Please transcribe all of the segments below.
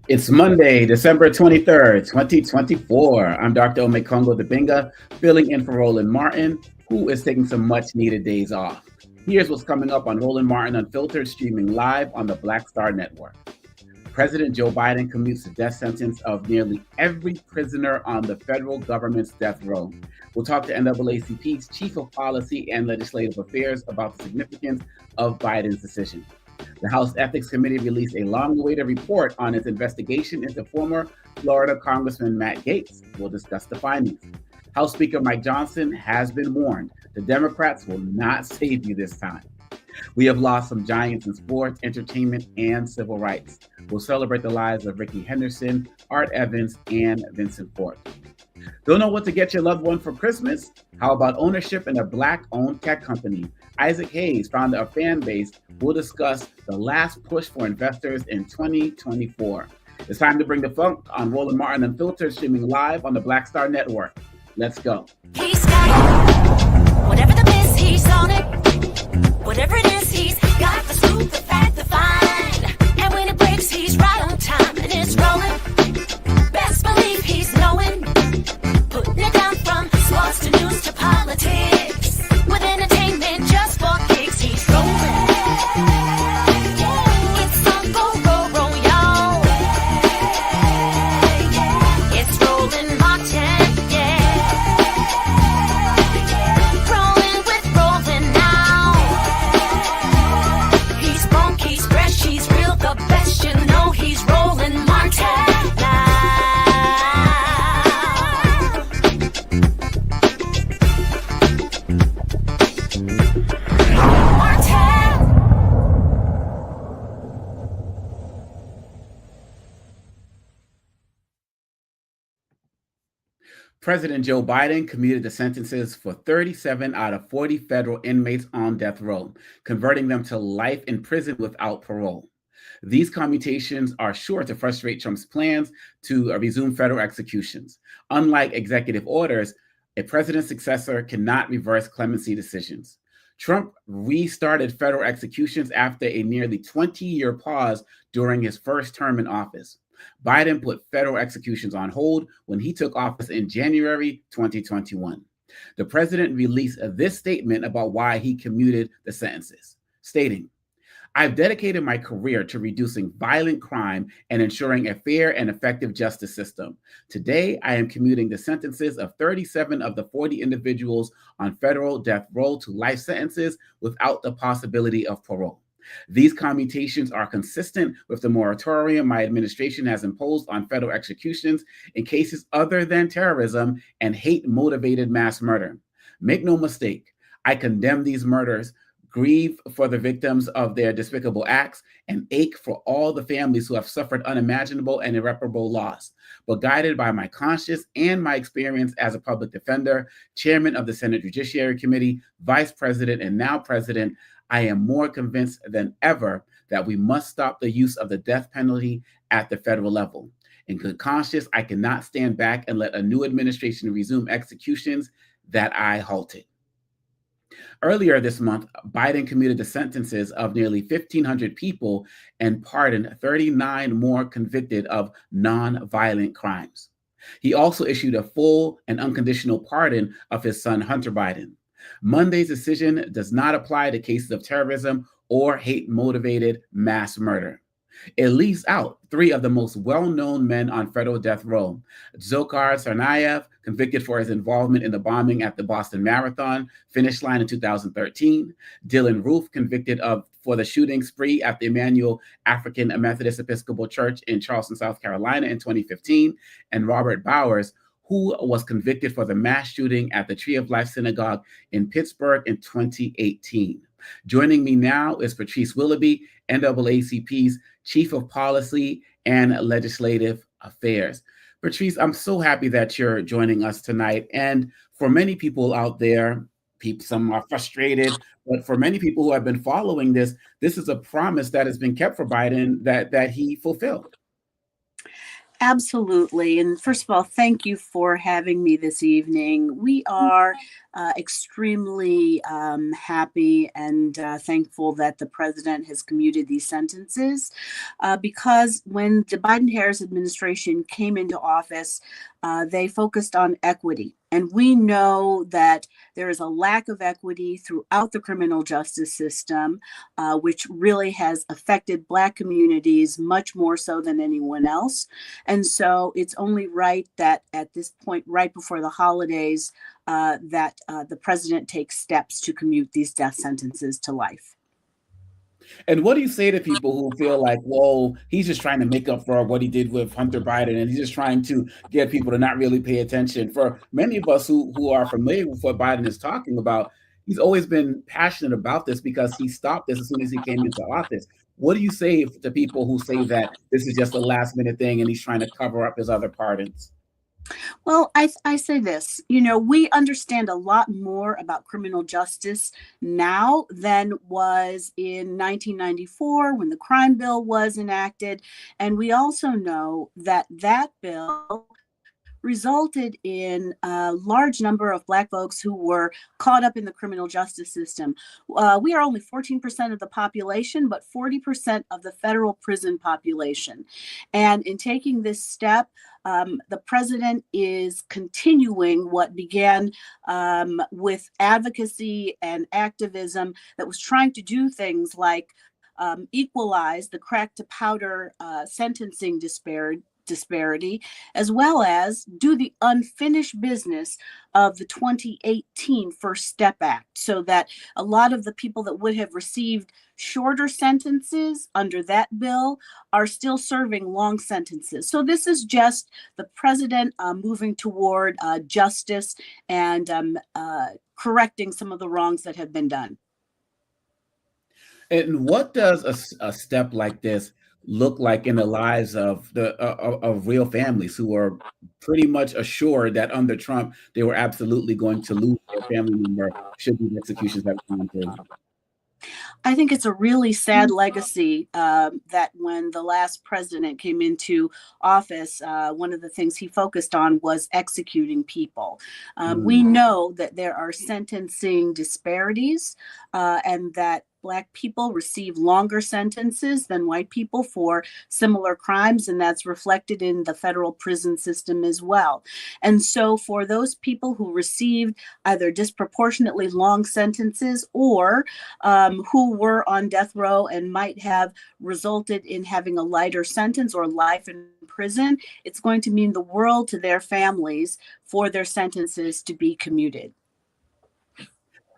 It's Monday, December 23rd, 2024. I'm Dr. Omekongo Debinga, filling in for Roland Martin, who is taking some much needed days off. Here's what's coming up on Roland Martin Unfiltered, streaming live on the Black Star Network. President Joe Biden commutes the death sentence of nearly every prisoner on the federal government's death row. We'll talk to NAACP's Chief of Policy and Legislative Affairs about the significance of Biden's decision. The House Ethics Committee released a long-awaited report on its investigation into former Florida Congressman Matt Gaetz. We'll discuss the findings. House Speaker Mike Johnson has been warned the Democrats will not save you this time. We have lost some giants in sports, entertainment, and civil rights. We'll celebrate the lives of Rickey Henderson, Art Evans, and Vincent Fort. Don't know what to get your loved one for Christmas? How about ownership in a Black-owned tech company? Isaac Hayes, founder of Fanbase, will discuss the last push for investors in 2024. It's time to bring the funk on Roland Martin Unfiltered, streaming live on the Black Star Network. Let's go. He's got whatever the miss, he's on it. Whatever it is, he's got the scoop, the fact, the find. And when it breaks, he's right on time and it's rolling. Best believe he's knowing. Putting it down from sports to news to politics. With entertainment just for kicks, he's rolling. It's on go, y'all. It's Roland Martin, rolling with Roland now. He's funk, he's fresh, he's real, the best, you know he's Roland Martin now. President Joe Biden commuted the sentences for 37 out of 40 federal inmates on death row, converting them to life in prison without parole. These commutations are sure to frustrate Trump's plans to resume federal executions. Unlike executive orders, a president's successor cannot reverse clemency decisions. Trump restarted federal executions after a nearly 20-year pause during his first term in office. Biden put federal executions on hold when he took office in January 2021. The president released this statement about why he commuted the sentences, stating, "I've dedicated my career to reducing violent crime and ensuring a fair and effective justice system. Today, I am commuting the sentences of 37 of the 40 individuals on federal death row to life sentences without the possibility of parole. These commutations are consistent with the moratorium my administration has imposed on federal executions in cases other than terrorism and hate-motivated mass murder. Make no mistake, I condemn these murders, grieve for the victims of their despicable acts, and ache for all the families who have suffered unimaginable and irreparable loss. But guided by my conscience and my experience as a public defender, chairman of the Senate Judiciary Committee, vice president, and now president, I am more convinced than ever that we must stop the use of the death penalty at the federal level. In good conscience, I cannot stand back and let a new administration resume executions that I halted." Earlier this month, Biden commuted the sentences of nearly 1,500 people and pardoned 39 more convicted of non-violent crimes. He also issued a full and unconditional pardon of his son, Hunter Biden. Monday's decision does not apply to cases of terrorism or hate-motivated mass murder. It leaves out three of the most well-known men on federal death row. Dzhokhar Tsarnaev, convicted for his involvement in the bombing at the Boston Marathon finish line in 2013. Dylan Roof, convicted for the shooting spree at the Emmanuel African Methodist Episcopal Church in Charleston, South Carolina in 2015. And Robert Bowers, who was convicted for the mass shooting at the Tree of Life Synagogue in Pittsburgh in 2018. Joining me now is Patrice Willoughby, NAACP's Chief of Policy and Legislative Affairs. Patrice, I'm so happy that you're joining us tonight. And for many people out there, some are frustrated, but for many people who have been following this is a promise that has been kept for Biden that he fulfilled. Absolutely. And first of all, thank you for having me this evening. We are extremely happy and thankful that the president has commuted these sentences because when the Biden-Harris administration came into office, they focused on equity. And we know that there is a lack of equity throughout the criminal justice system, which really has affected Black communities much more so than anyone else. And so it's only right that at this point, right before the holidays, that the president takes steps to commute these death sentences to life. And what do you say to people who feel like, whoa, he's just trying to make up for what he did with Hunter Biden, and he's just trying to get people to not really pay attention? For many of us who are familiar with what Biden is talking about, he's always been passionate about this because he stopped this as soon as he came into office. What do you say to people who say that this is just a last minute thing and he's trying to cover up his other pardons? Well, I say this, we understand a lot more about criminal justice now than was in 1994 when the crime bill was enacted. And we also know that that bill resulted in a large number of Black folks who were caught up in the criminal justice system. We are only 14% of the population, but 40% of the federal prison population. And in taking this step, the president is continuing what began with advocacy and activism that was trying to do things like equalize the crack to powder sentencing disparity, as well as do the unfinished business of the 2018 First Step Act, so that a lot of the people that would have received shorter sentences under that bill are still serving long sentences. So this is just the president moving toward justice and correcting some of the wrongs that have been done. And what does a step like this look like in the lives of of real families who are pretty much assured that under Trump they were absolutely going to lose their family member should these executions have gone through? I think it's a really sad legacy that when the last president came into office, one of the things he focused on was executing people. We know that there are sentencing disparities and that Black people receive longer sentences than white people for similar crimes, and that's reflected in the federal prison system as well. And so for those people who received either disproportionately long sentences or who were on death row and might have resulted in having a lighter sentence or life in prison, it's going to mean the world to their families for their sentences to be commuted.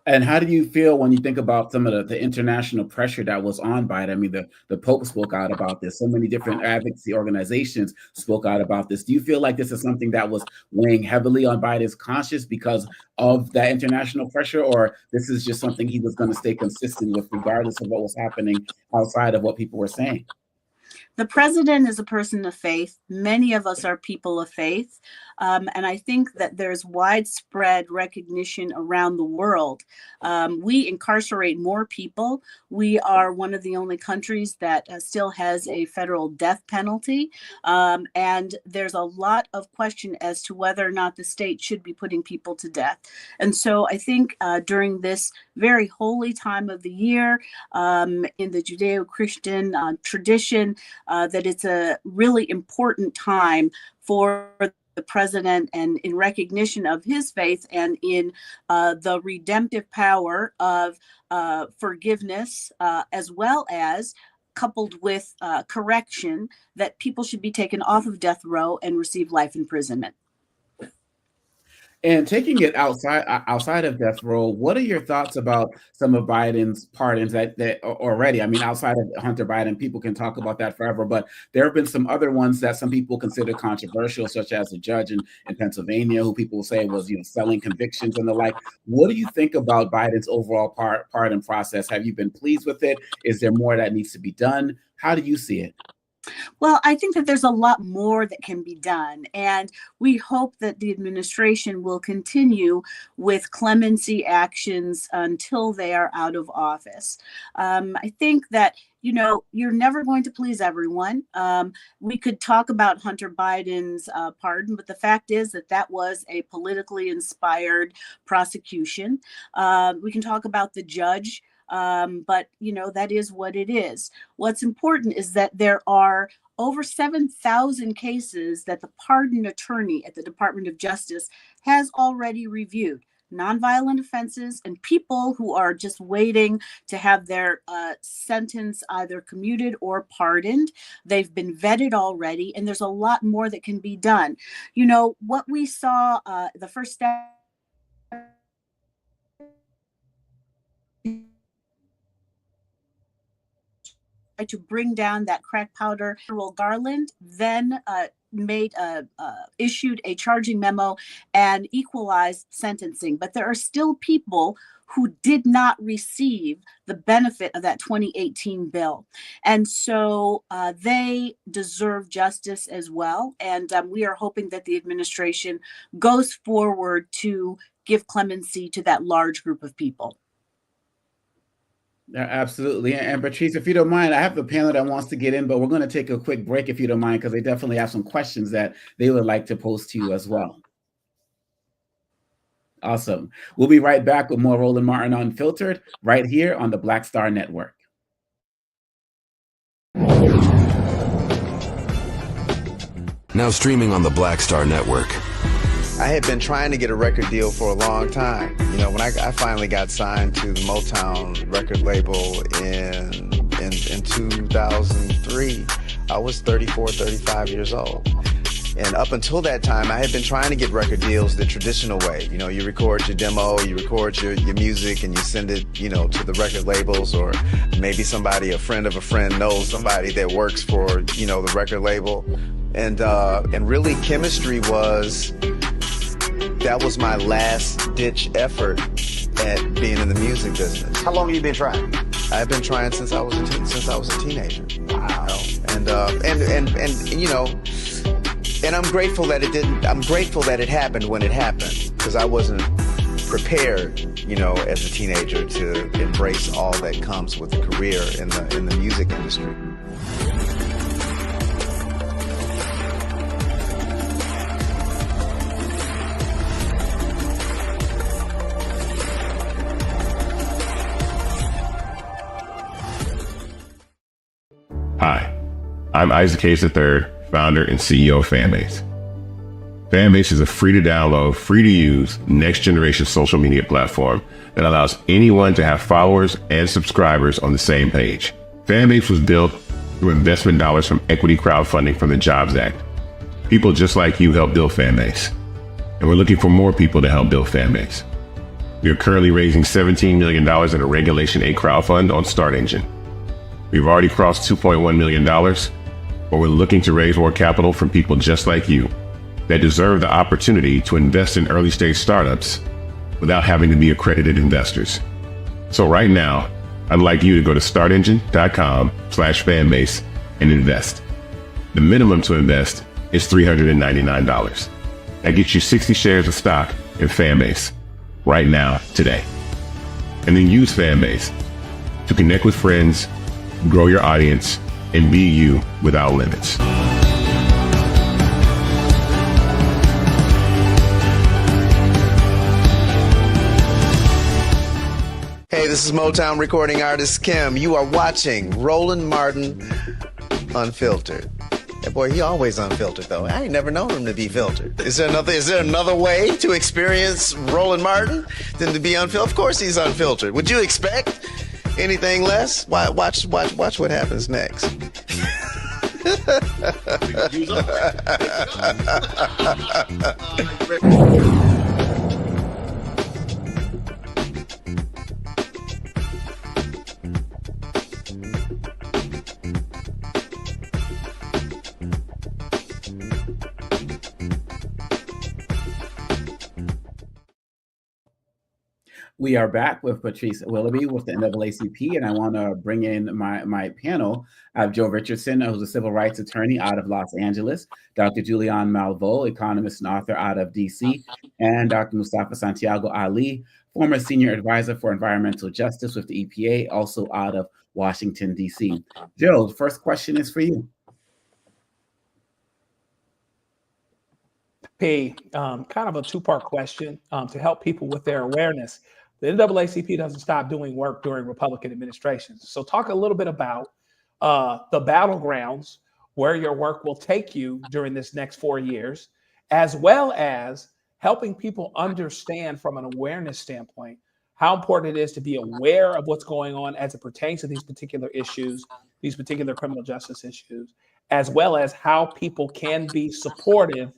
And how do you feel when you think about some of the international pressure that was on Biden? I mean, the Pope spoke out about this. So many different advocacy organizations spoke out about this. Do you feel like this is something that was weighing heavily on Biden's conscience because of that international pressure, or this is just something he was going to stay consistent with regardless of what was happening outside of what people were saying? The president is a person of faith. Many of us are people of faith. And I think that there's widespread recognition around the world. We incarcerate more people. We are one of the only countries that still has a federal death penalty. And there's a lot of question as to whether or not the state should be putting people to death. And so I think during this very holy time of the year in the Judeo-Christian tradition, that it's a really important time for the president, and in recognition of his faith and in the redemptive power of forgiveness, as well as coupled with correction, that people should be taken off of death row and receive life imprisonment. And taking it outside of death row, what are your thoughts about some of Biden's pardons that already? I mean, outside of Hunter Biden, people can talk about that forever, but there have been some other ones that some people consider controversial, such as a judge in Pennsylvania, who people say was selling convictions and the like. What do you think about Biden's overall pardon process? Have you been pleased with it? Is there more that needs to be done? How do you see it? Well, I think that there's a lot more that can be done, and we hope that the administration will continue with clemency actions until they are out of office. I think that you're never going to please everyone. We could talk about Hunter Biden's pardon, but the fact is that was a politically inspired prosecution. We can talk about the judge. But that is what it is. What's important is that there are over 7,000 cases that the pardon attorney at the Department of Justice has already reviewed. Nonviolent offenses and people who are just waiting to have their sentence either commuted or pardoned. They've been vetted already, and there's a lot more that can be done. What we saw, the first step to bring down that crack powder. Garland then issued a charging memo and equalized sentencing. But there are still people who did not receive the benefit of that 2018 bill. And so they deserve justice as well. And we are hoping that the administration goes forward to give clemency to that large group of people. Yeah, absolutely. And Patrice, if you don't mind, I have the panel that wants to get in, but we're going to take a quick break if you don't mind, because they definitely have some questions that they would like to pose to you as well. Awesome. We'll be right back with more Roland Martin Unfiltered right here on the Black Star Network. Now streaming on the Black Star Network. I had been trying to get a record deal for a long time. When I finally got signed to the Motown record label in 2003, I was 34, 35 years old. And up until that time, I had been trying to get record deals the traditional way. You record your demo, you record your music, and you send it, to the record labels, or maybe a friend of a friend knows somebody that works for, the record label. And really chemistry that was my last ditch effort at being in the music business. How long have you been trying? I've been trying since I was a teenager. Wow. And I'm grateful that it didn't. I'm grateful that it happened when it happened, because I wasn't prepared, as a teenager to embrace all that comes with a career in the music industry. Hi, I'm Isaac Hayes III, founder and CEO of Fanbase. Fanbase is a free-to-download, free-to-use, next-generation social media platform that allows anyone to have followers and subscribers on the same page. Fanbase was built through investment dollars from equity crowdfunding from the Jobs Act. People just like you helped build Fanbase, and we're looking for more people to help build Fanbase. We are currently raising $17 million in a Regulation A crowdfund on Start Engine. We've already crossed $2.1 million, but we're looking to raise more capital from people just like you that deserve the opportunity to invest in early stage startups without having to be accredited investors. So right now, I'd like you to go to startengine.com/fanbase and invest. The minimum to invest is $399. That gets you 60 shares of stock in Fanbase right now, today. And then use Fanbase to connect with friends, grow your audience, and be you without limits. Hey, this is Motown recording artist Kim. You are watching Roland Martin Unfiltered. That boy, he always unfiltered though. I ain't never known him to be filtered. Is there another way to experience Roland Martin than to be unfiltered? Of course he's unfiltered. Would you expect Anything less? Watch what happens next. We are back with Patrice Willoughby with the NAACP, and I want to bring in my panel. I have Joe Richardson, who's a civil rights attorney out of Los Angeles, Dr. Julian Malveaux, economist and author out of DC, and Dr. Mustafa Santiago Ali, former senior advisor for environmental justice with the EPA, also out of Washington, DC. Joe, the first question is for you. Kind of a two-part question to help people with their awareness. The NAACP doesn't stop doing work during Republican administrations. So talk a little bit about the battlegrounds where your work will take you during this next 4 years, as well as helping people understand from an awareness standpoint how important it is to be aware of what's going on as it pertains to these particular issues, these particular criminal justice issues, as well as how people can be supportive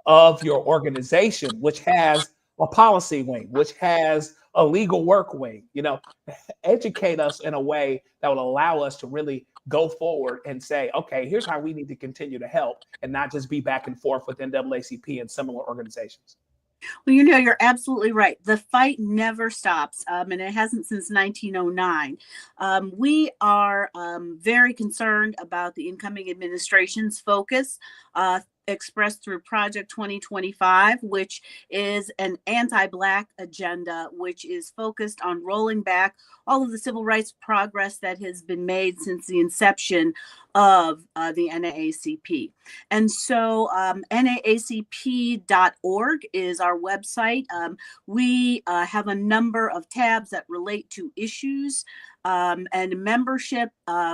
of your organization, which has a policy wing, which has a legal work wing. Educate us in a way that will allow us to really go forward and say, okay, here's how we need to continue to help, and not just be back and forth with NAACP and similar organizations. Well, you're absolutely right. The fight never stops, and it hasn't since 1909. We are very concerned about the incoming administration's focus, expressed through Project 2025, which is an anti-Black agenda, which is focused on rolling back all of the civil rights progress that has been made since the inception of the NAACP. And so naacp.org is our website. We have a number of tabs that relate to issues and membership.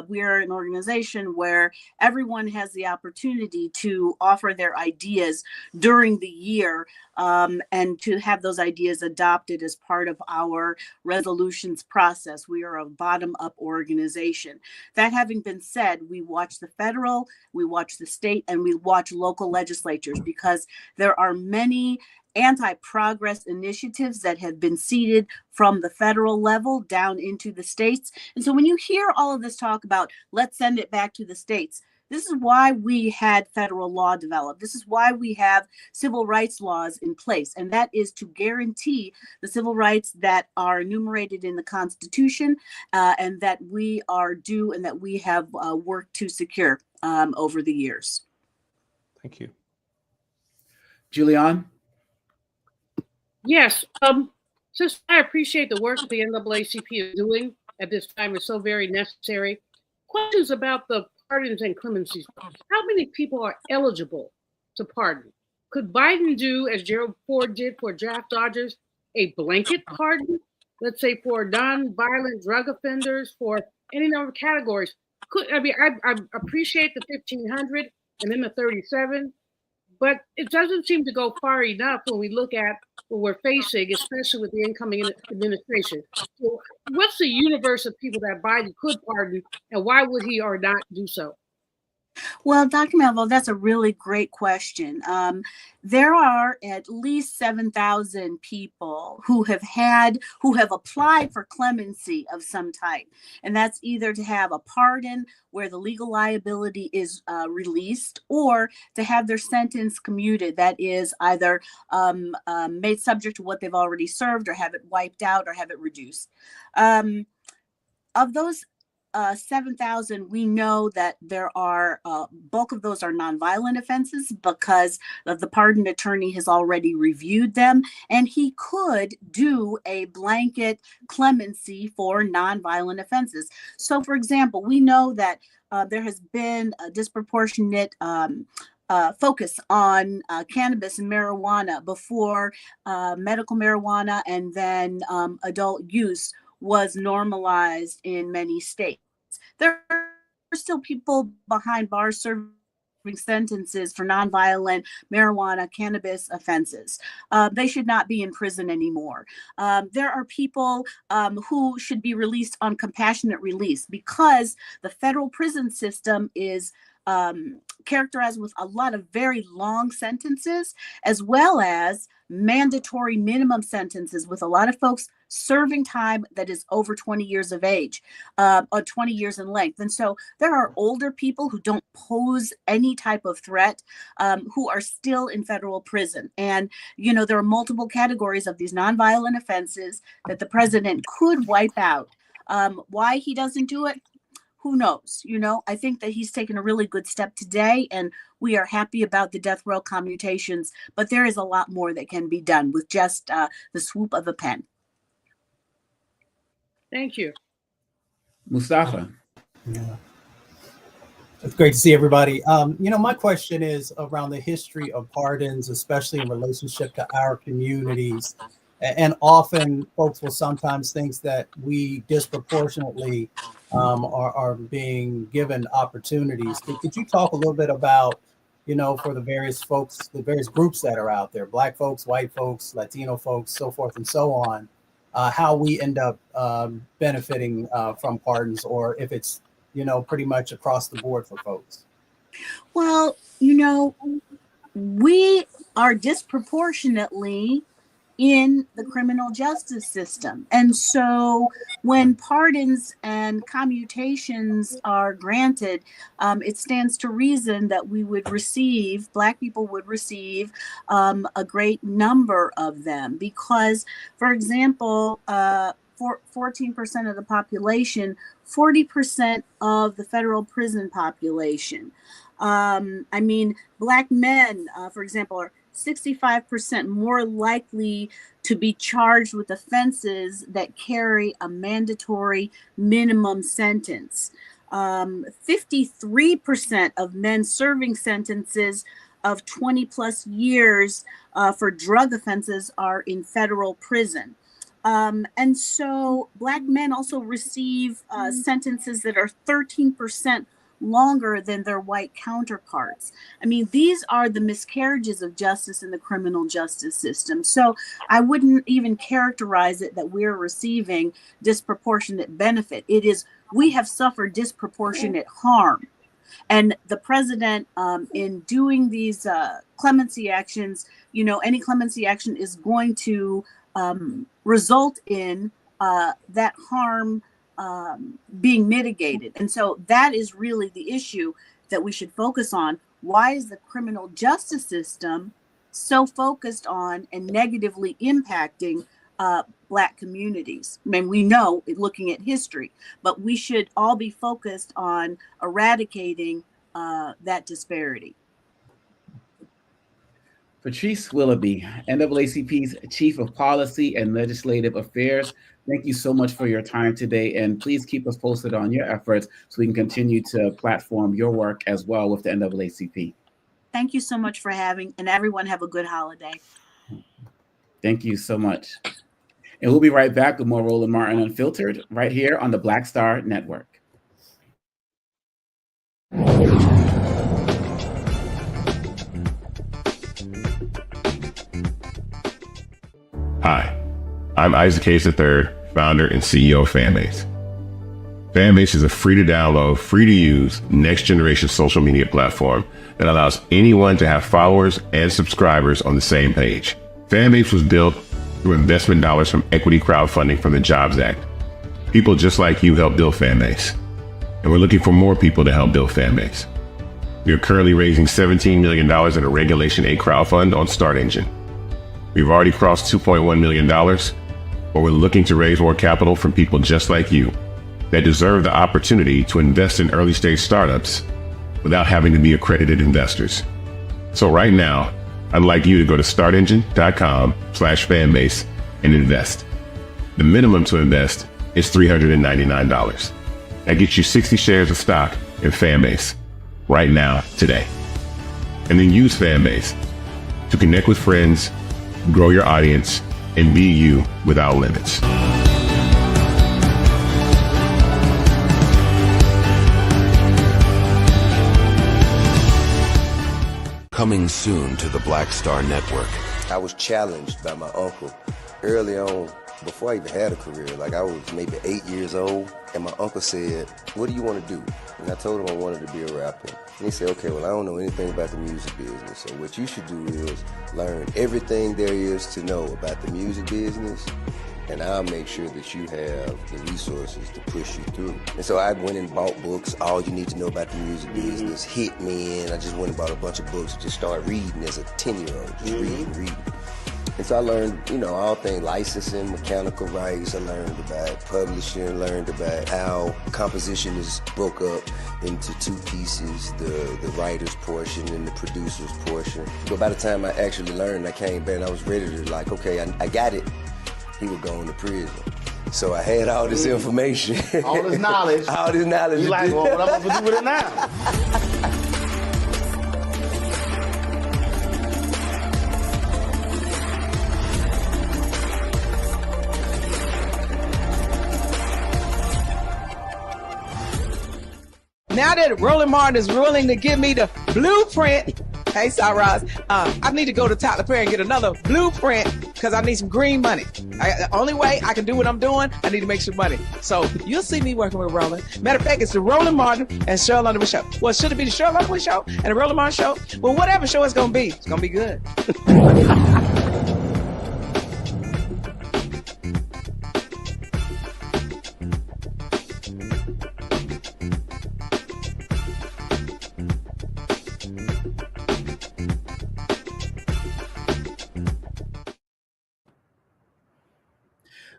We are an organization where everyone has the opportunity to offer their ideas during the year and to have those ideas adopted as part of our resolutions process. We are a bottom-up organization. That having been said, we watch the federal, we watch the state, and we watch local legislatures, because there are many anti-progress initiatives that have been seeded from the federal level down into the states. And so when you hear all of this talk about, let's send it back to the states, this is why we had federal law developed. This is why we have civil rights laws in place. And that is to guarantee the civil rights that are enumerated in the Constitution and that we are due and that we have worked to secure over the years. Thank you. Julian? Yes, since I appreciate the work the NAACP is doing at this time, is so very necessary. Questions about the pardons and clemencies. How many people are eligible to pardon? Could Biden do, as Gerald Ford did for draft dodgers, a blanket pardon? Let's say for non-violent drug offenders, for any number of categories. I appreciate the 1,500 and then the 37. But it doesn't seem to go far enough when we look at what we're facing, especially with the incoming administration. So what's the universe of people that Biden could pardon, and why would he or not do so? Well, Dr. Malveaux, that's a really great question. There are at least 7,000 people who have applied for clemency of some type. And that's either to have a pardon where the legal liability is released, or to have their sentence commuted. That is either made subject to what they've already served, or have it wiped out, or have it reduced. Of those 7,000, we know that there are bulk of those are nonviolent offenses, because the pardon attorney has already reviewed them, and he could do a blanket clemency for nonviolent offenses. So, for example, we know that there has been a disproportionate focus on cannabis and marijuana before medical marijuana and then adult use was normalized in many states. There are still people behind bars serving sentences for nonviolent marijuana, cannabis offenses. They should not be in prison anymore. There are people who should be released on compassionate release because the federal prison system is characterized with a lot of very long sentences, as well as mandatory minimum sentences, with a lot of folks serving time that is over 20 years of age, or 20 years in length. And so there are older people who don't pose any type of threat, who are still in federal prison. And, you know, there are multiple categories of these nonviolent offenses that the president could wipe out. Why he doesn't do it? Who knows? You know, I think that he's taken a really good step today, and we are happy about the death row commutations, but there is a lot more that can be done with just the swoop of a pen. Thank you. Mustafa. Yeah. It's great to see everybody. You know, my question is around the history of pardons, especially in relationship to our communities. And often folks will sometimes think that we disproportionately are being given opportunities. Could you talk a little bit about, you know, for the various folks, the various groups that are out there, Black folks, white folks, Latino folks, so forth and so on, how we end up benefiting from pardons, or if it's, you know, pretty much across the board for folks? Well, you know, we are disproportionately in the criminal justice system. And so when pardons and commutations are granted, it stands to reason that we would receive, Black people would receive a great number of them because, for example, 14% of the population, 40% of the federal prison population. I mean, Black men, for example, are 65% more likely to be charged with offenses that carry a mandatory minimum sentence. 53% of men serving sentences of 20 plus years for drug offenses are in federal prison. And so Black men also receive sentences that are 13% longer than their white counterparts. I mean, these are the miscarriages of justice in the criminal justice system. So I wouldn't even characterize it that we're receiving disproportionate benefit. It is, we have suffered disproportionate harm. And the president, in doing these clemency actions, you know, any clemency action is going to result in that harm being mitigated. And so that is really the issue that we should focus on. Why is the criminal justice system so focused on and negatively impacting Black communities? I mean, we know, looking at history, but we should all be focused on eradicating that disparity. Patrice Willoughby, NAACP's Chief of Policy and Legislative Affairs, thank you so much for your time today, and please keep us posted on your efforts so we can continue to platform your work as well with the NAACP. Thank you so much for having, and everyone have a good holiday. Thank you so much. And we'll be right back with more Roland Martin Unfiltered right here on the Black Star Network. Hi, I'm Isaac Gaetz III, founder and CEO of Fanbase. Fanbase is a free-to-download, free-to-use, next-generation social media platform that allows anyone to have followers and subscribers on the same page. Fanbase was built through investment dollars from equity crowdfunding from the Jobs Act. People just like you help build Fanbase, and we're looking for more people to help build Fanbase. We are currently raising $17 million in a Regulation A crowdfund on Start Engine. We've already crossed $2.1 million, but we're looking to raise more capital from people just like you that deserve the opportunity to invest in early stage startups without having to be accredited investors. So right now, I'd like you to go to startengine.com/fanbase and invest. The minimum to invest is $399. That gets you 60 shares of stock in Fanbase right now, today. And then use Fanbase to connect with friends, grow your audience, and be you without limits. Coming soon to the Black Star Network. I was challenged by my uncle early on, before I even had a career. Like, I was maybe 8 years old, and my uncle said, "What do you want to do?" And I told him I wanted to be a rapper. And he said, "Okay, well, I don't know anything about the music business, so what you should do is learn everything there is to know about the music business, and I'll make sure that you have the resources to push you through." And so I went and bought books, All You Need to Know About the Music Business, Hit Me In. I just went and bought a bunch of books and just started reading as a 10-year-old, just reading. And so I learned, all things licensing, mechanical rights. I learned about publishing, learned about how composition is broke up into two pieces, the writer's portion and the producer's portion. But by the time I actually learned, I came back and I was ready to okay, I got it. He would go into prison. So I had all this information. All this knowledge. All this knowledge. You like, well, what am I going to do with it now? Now that Roland Martin is willing to give me the blueprint, hey, Ross, I need to go to Tyler Perry and get another blueprint because I need some green money. The only way I can do what I'm doing, I need to make some money. So you'll see me working with Roland. Matter of fact, it's the Roland Martin and Cheryl Underwood show. Well, should it be the Cheryl Underwood show and the Roland Martin show? Well, whatever show it's going to be good.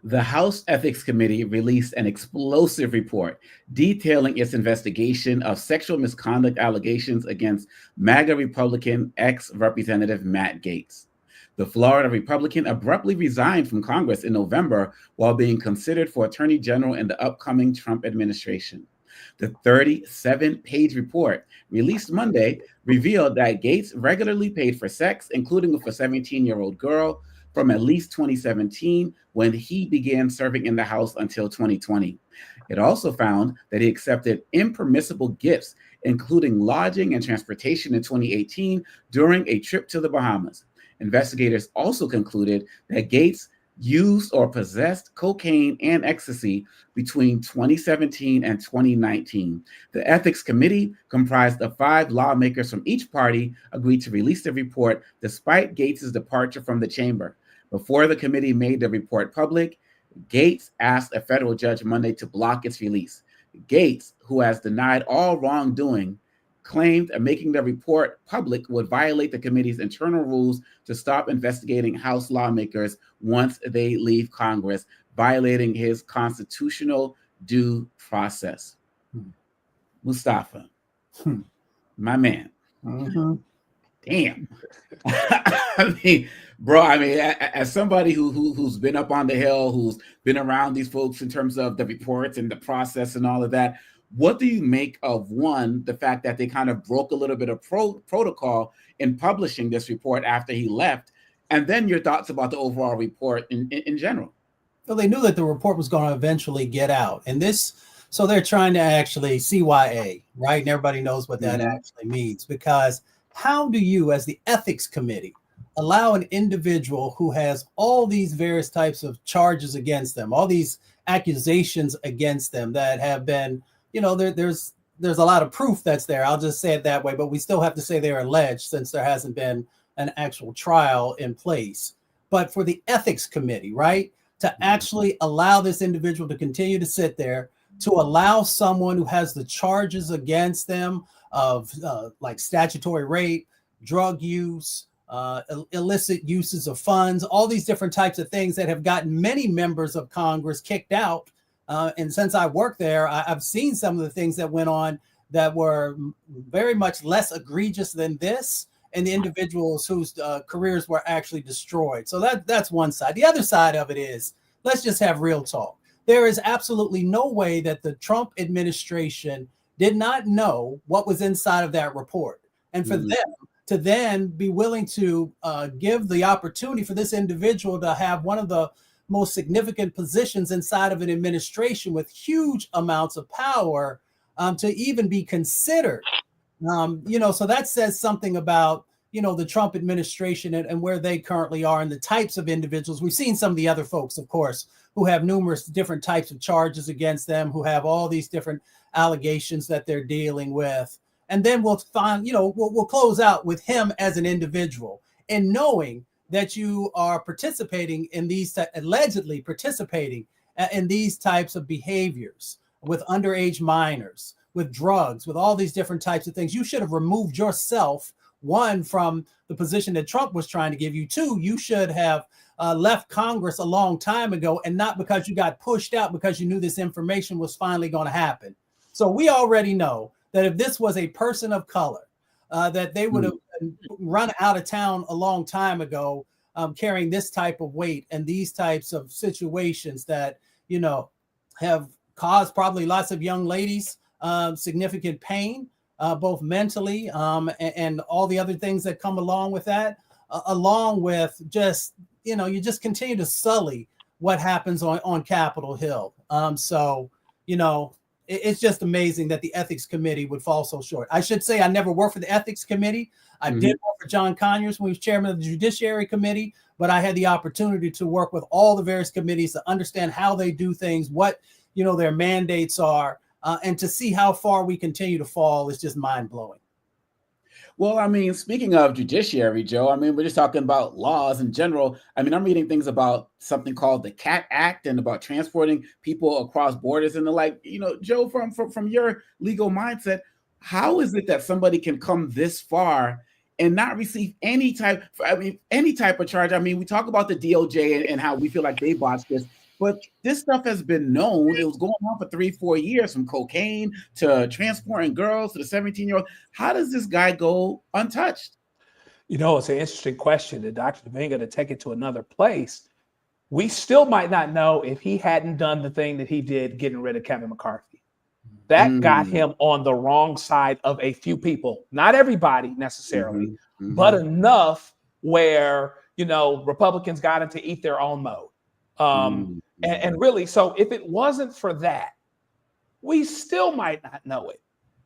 The House Ethics Committee released an explosive report detailing its investigation of sexual misconduct allegations against MAGA Republican ex-Representative Matt Gaetz. The Florida Republican abruptly resigned from Congress in November while being considered for Attorney General in the upcoming Trump administration. The 37-page report, released Monday, revealed that Gaetz regularly paid for sex, including with a 17-year-old girl, from at least 2017 when he began serving in the House until 2020. It also found that he accepted impermissible gifts, including lodging and transportation in 2018 during a trip to the Bahamas. Investigators also concluded that Gaetz used or possessed cocaine and ecstasy between 2017 and 2019. The Ethics Committee, comprised of 5 lawmakers from each party, agreed to release the report despite Gaetz's departure from the chamber. Before the committee made the report public, Gaetz asked a federal judge Monday to block its release. Gaetz, who has denied all wrongdoing, claimed making the report public would violate the committee's internal rules to stop investigating House lawmakers once they leave Congress, violating his constitutional due process. Mustafa, my man. Damn. I mean, as somebody who's been up on the Hill, who's been around these folks in terms of the reports and the process and all of that, what do you make of, one, the fact that they kind of broke a little bit of protocol in publishing this report after he left, and then your thoughts about the overall report in general? Well, they knew that the report was going to eventually get out, and so they're trying to actually CYA, right? And everybody knows what that actually means, because how do you, as the ethics committee, allow an individual who has all these various types of charges against them, all these accusations against them that have been, there's a lot of proof that's there. I'll just say it that way, but we still have to say they're alleged since there hasn't been an actual trial in place. But for the ethics committee, right, to actually allow this individual to continue to sit there, to allow someone who has the charges against them of like statutory rape, drug use, illicit uses of funds, all these different types of things that have gotten many members of Congress kicked out. And since I worked there, I've seen some of the things that went on that were very much less egregious than this, and the individuals whose careers were actually destroyed. So that's one side. The other side of it is, let's just have real talk. There is absolutely no way that the Trump administration did not know what was inside of that report. And for them to then be willing to give the opportunity for this individual to have one of the most significant positions inside of an administration with huge amounts of power to even be considered. So that says something about, the Trump administration and where they currently are and the types of individuals. We've seen some of the other folks, of course, who have numerous different types of charges against them, who have all these different allegations that they're dealing with. And then we'll find, we'll close out with him as an individual, and knowing that you are participating in these, allegedly participating in these types of behaviors with underage minors, with drugs, with all these different types of things. You should have removed yourself, one, from the position that Trump was trying to give you. Two, you should have left Congress a long time ago, and not because you got pushed out because you knew this information was finally going to happen. So we already know that if this was a person of color, that they would have run out of town a long time ago, carrying this type of weight and these types of situations that, have caused probably lots of young ladies significant pain, both mentally and all the other things that come along with that, along with just, you just continue to sully what happens on Capitol Hill. It's just amazing that the ethics committee would fall so short. I should say I never worked for the ethics committee. I did work for John Conyers when he was chairman of the Judiciary Committee, but I had the opportunity to work with all the various committees to understand how they do things, what, their mandates are, and to see how far we continue to fall is just mind-blowing. Well, I mean, speaking of judiciary, Joe, I mean, we're just talking about laws in general. I mean, I'm reading things about something called the CAT Act and about transporting people across borders and the like. Joe, from your legal mindset, how is it that somebody can come this far and not receive any type of charge? I mean, we talk about the DOJ and how we feel like they botched this, but this stuff has been known. It was going on for 3-4 years, from cocaine to transporting girls to the 17-year-old. How does this guy go untouched? It's an interesting question. And Dr. Dominga, to take it to another place, we still might not know if he hadn't done the thing that he did getting rid of Kevin McCarthy. That got him on the wrong side of a few people, not everybody necessarily, but enough where, Republicans got him to eat their own mode. And really, so if it wasn't for that, we still might not know it.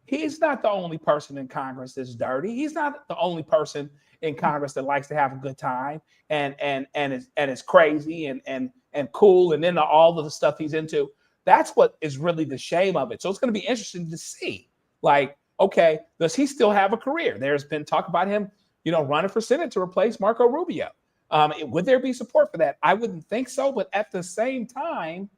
He's not the only person in Congress that's dirty. He's not the only person in Congress that likes to have a good time and is crazy and cool and into all of the stuff he's into. That's what is really the shame of it. So it's going to be interesting to see, like, okay, does he still have a career? There's been talk about him, running for Senate to replace Marco Rubio. Would there be support for that? I wouldn't think so. But at the same time,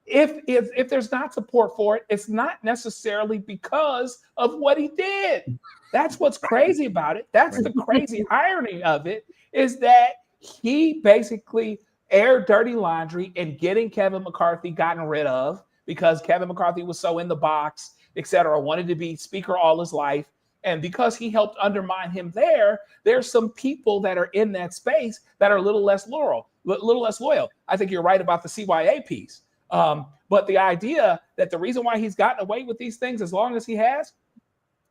if there's not support for it, it's not necessarily because of what he did. That's what's crazy about it. That's the crazy irony of it, is that he basically aired dirty laundry and getting Kevin McCarthy gotten rid of because Kevin McCarthy was so in the box, et cetera, wanted to be speaker all his life. And because he helped undermine him there's some people that are in that space that are a little less loyal. I think you're right about the CYA piece. But the idea that the reason why he's gotten away with these things as long as he has,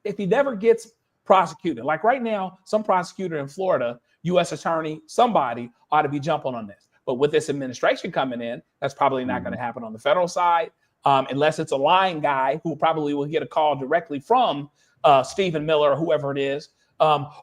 if he never gets prosecuted, like right now, some prosecutor in Florida, U.S. attorney, somebody ought to be jumping on this. But with this administration coming in, that's probably not going to happen on the federal side, unless it's a lying guy who probably will get a call directly from Stephen Miller or whoever it is.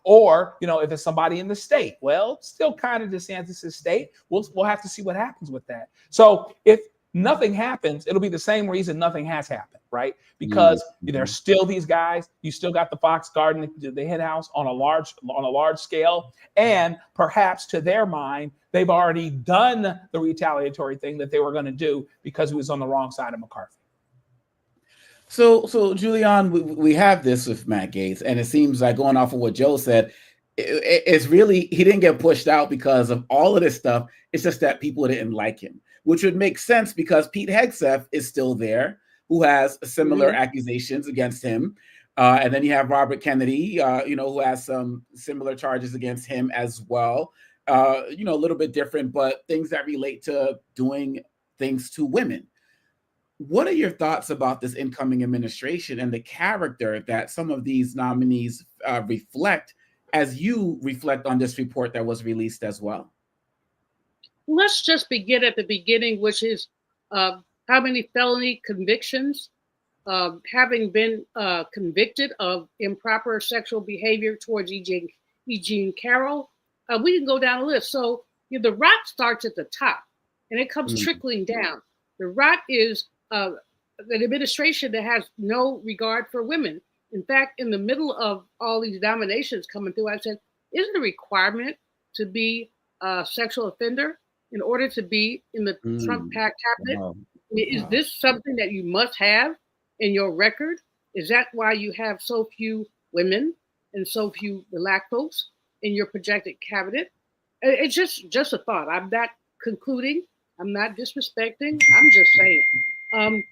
Or, if it's somebody in the state, well, still kind of DeSantis' state. We'll have to see what happens with that. So if nothing happens, it'll be the same reason nothing has happened, right? Because there's still these guys. You still got the Fox guarding the hen house on a large scale, and perhaps to their mind, they've already done the retaliatory thing that they were going to do because he was on the wrong side of McCarthy. So Julian, we have this with Matt Gaetz, and it seems like, going off of what Joe said, it's really, he didn't get pushed out because of all of this stuff. It's just that people didn't like him, which would make sense because Pete Hegseth is still there, who has similar accusations against him. And then you have Robert Kennedy, who has some similar charges against him as well. A little bit different, but things that relate to doing things to women. What are your thoughts about this incoming administration and the character that some of these nominees reflect, as you reflect on this report that was released as well? Let's just begin at the beginning, which is how many felony convictions, having been convicted of improper sexual behavior towards E. Jean Carroll. We can go down the list. So the rot starts at the top, and it comes trickling down. The rot is an administration that has no regard for women. In fact, in the middle of all these nominations coming through, I said, isn't a requirement to be a sexual offender in order to be in the Trump cabinet? Wow. I mean, is this something that you must have in your record? Is that why you have so few women and so few black folks in your projected cabinet? It's just a thought. I'm not concluding. I'm not disrespecting. I'm just saying.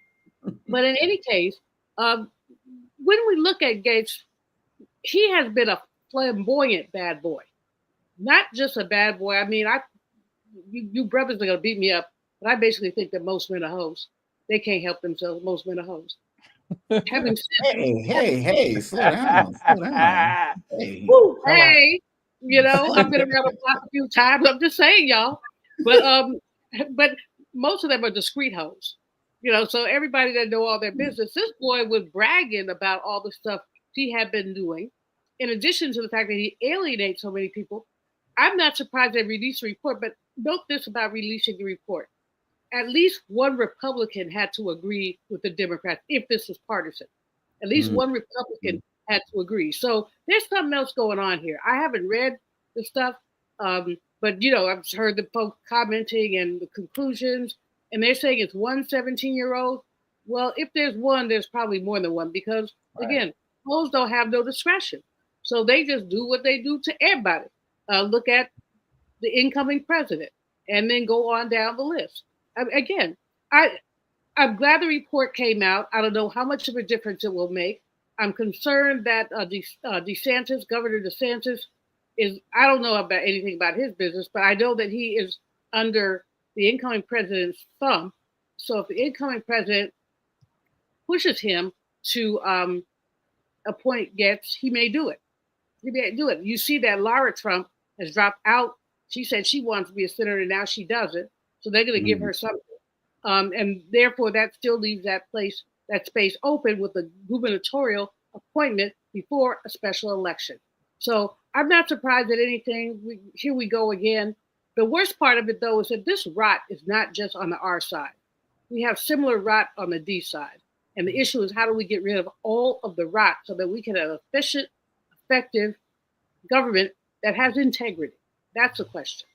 But in any case, when we look at Gaetz, he has been a flamboyant bad boy, not just a bad boy. I mean, you brothers are gonna beat me up, but I basically think that most men are hoes. They can't help themselves. Most men are hoes. Having said, Hey, slow down. Hey, hey, I've been around the block a few times. I'm just saying, y'all. But most of them are discreet hoes. So everybody that know all their business, this boy was bragging about all the stuff he had been doing. In addition to the fact that he alienates so many people, I'm not surprised they released a report, but note this about releasing the report. At least one Republican had to agree with the Democrats if this was partisan. At least one Republican had to agree. So there's something else going on here. I haven't read the stuff, but I've heard the folks commenting and the conclusions, and they're saying it's one 17-year-old. Well, if there's one, there's probably more than one because, again, hoes don't have no discretion. So they just do what they do to everybody. Look at the incoming president and then go on down the list. Again, I'm glad the report came out. I don't know how much of a difference it will make. I'm concerned that Governor DeSantis I don't know about anything about his business, but I know that he is under the incoming president's thumb. So if the incoming president pushes him to appoint Gaetz, he may do it. You see that Lara Trump has dropped out. She said she wants to be a senator, and now she doesn't. So they're going to give her something. And therefore, that still leaves that space open with a gubernatorial appointment before a special election. So I'm not surprised at anything. Here we go again. The worst part of it, though, is that this rot is not just on the R side. We have similar rot on the D side. And the issue is how do we get rid of all of the rot so that we can have efficient, effective government that has integrity? That's the question.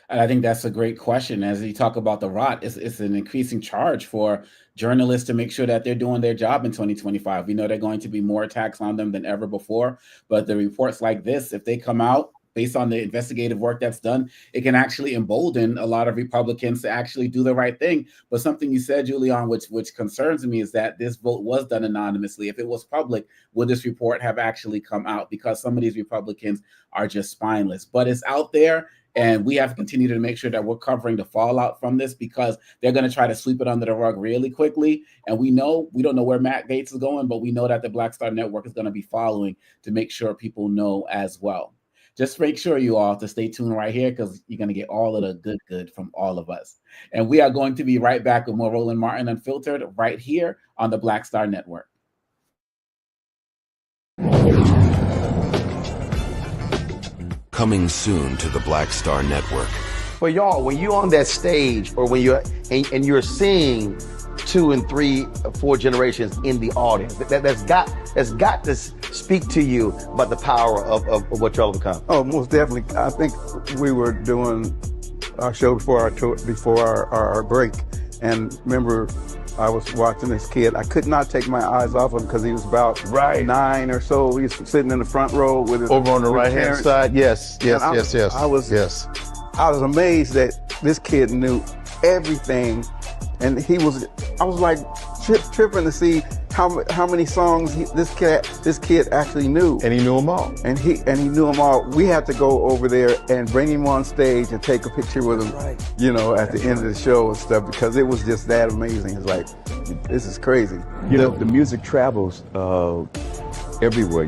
And I think that's a great question. As you talk about the rot, it's an increasing charge for journalists to make sure that they're doing their job in 2025. We know there are going to be more attacks on them than ever before. But the reports like this, if they come out based on the investigative work that's done, it can actually embolden a lot of Republicans to actually do the right thing. But something you said, Julian, which concerns me, is that this vote was done anonymously. If it was public, would this report have actually come out? Because some of these Republicans are just spineless. But it's out there, and we have to continue to make sure that we're covering the fallout from this, because they're going to try to sweep it under the rug really quickly. And we don't know where Matt Gaetz is going, but we know that the Black Star Network is going to be following to make sure people know as well. Just make sure you all to stay tuned right here, because you're going to get all of the good from all of us. And we are going to be right back with more Roland Martin Unfiltered right here on the Black Star Network. Coming soon to the Black Star Network. For y'all, when you're on that stage, or when you're and you're seeing 2 and 3 or 4 generations in the audience, that's got to speak to you about the power of what y'all have become. Oh, most definitely. I think we were doing our show before our break, and remember, I was watching this kid. I could not take my eyes off him because he was about 9 or so. He was sitting in the front row with his over on the right-hand side. Yes. I was amazed that this kid knew everything, and I was like tripping to see how many songs this kid actually knew. And he knew them all. And he knew them all. We had to go over there and bring him on stage and take a picture with him, at the end of the show and stuff, because it was just that amazing. It's like, this is crazy. The music travels everywhere,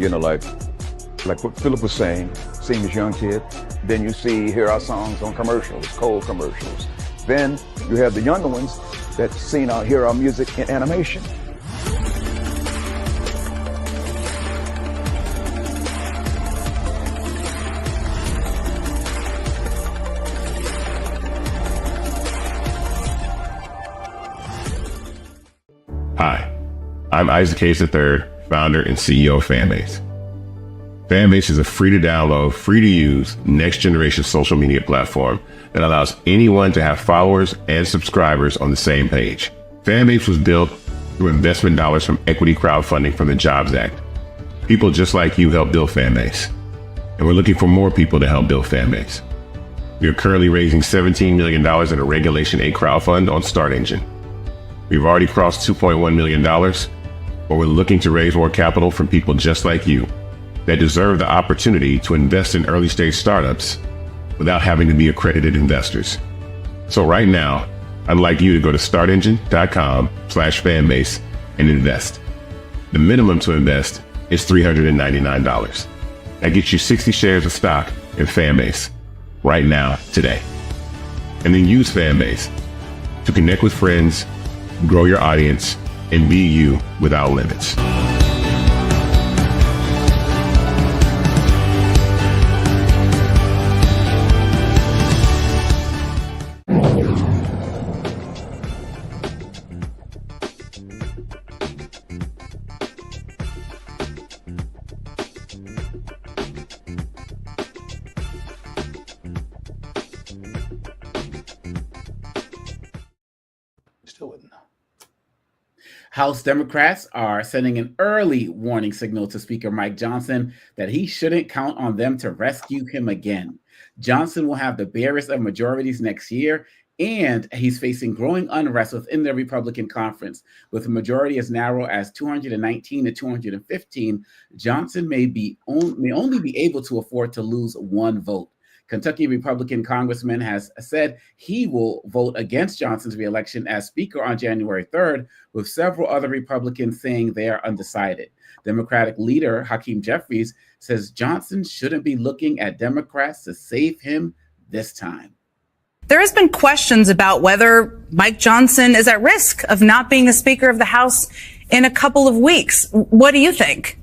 like what Philip was saying, seeing this young kid. Then you hear our songs on commercials, cold commercials. Then you have the younger ones that hear our music in animation. Hi, I'm Isaac Hayes III, founder and CEO of Fanbase. Fanbase is a free to download, free to use, next generation social media platform that allows anyone to have followers and subscribers on the same page. Fanbase was built through investment dollars from equity crowdfunding from the Jobs Act. People just like you help build Fanbase, and we're looking for more people to help build Fanbase. We are currently raising $17 million in a Regulation A crowdfund on Start Engine. We've already crossed $2.1 million, but we're looking to raise more capital from people just like you that deserve the opportunity to invest in early stage startups without having to be accredited investors. So right now, I'd like you to go to startengine.com/fanbase and invest. The minimum to invest is $399. That gets you 60 shares of stock in Fanbase right now, today. And then use Fanbase to connect with friends, grow your audience, and be you without limits. Still wouldn't know. House Democrats are sending an early warning signal to Speaker Mike Johnson that he shouldn't count on them to rescue him again. Johnson will have the barest of majorities next year, and he's facing growing unrest within the Republican conference. With a majority as narrow as 219 to 215, Johnson may only be able to afford to lose one vote. Kentucky Republican congressman has said he will vote against Johnson's reelection as Speaker on January 3rd, with several other Republicans saying they are undecided. Democratic leader Hakeem Jeffries says Johnson shouldn't be looking at Democrats to save him this time. There has been questions about whether Mike Johnson is at risk of not being the Speaker of the House in a couple of weeks. What do you think?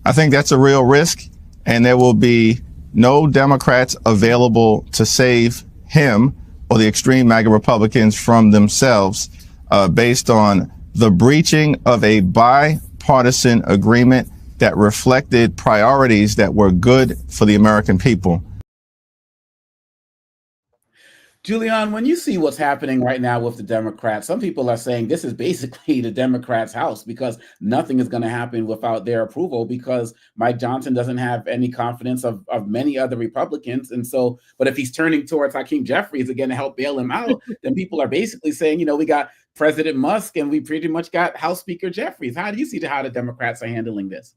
I think that's a real risk, and there will be no Democrats available to save him or the extreme MAGA Republicans from themselves based on the breaching of a bipartisan agreement that reflected priorities that were good for the American people. Julian, when you see what's happening right now with the Democrats, some people are saying this is basically the Democrats' house because nothing is going to happen without their approval because Mike Johnson doesn't have any confidence of many other Republicans. And so, but if he's turning towards Hakeem Jeffries again to help bail him out, then people are basically saying, you know, we got President Musk and we pretty much got House Speaker Jeffries. How do you see how the Democrats are handling this?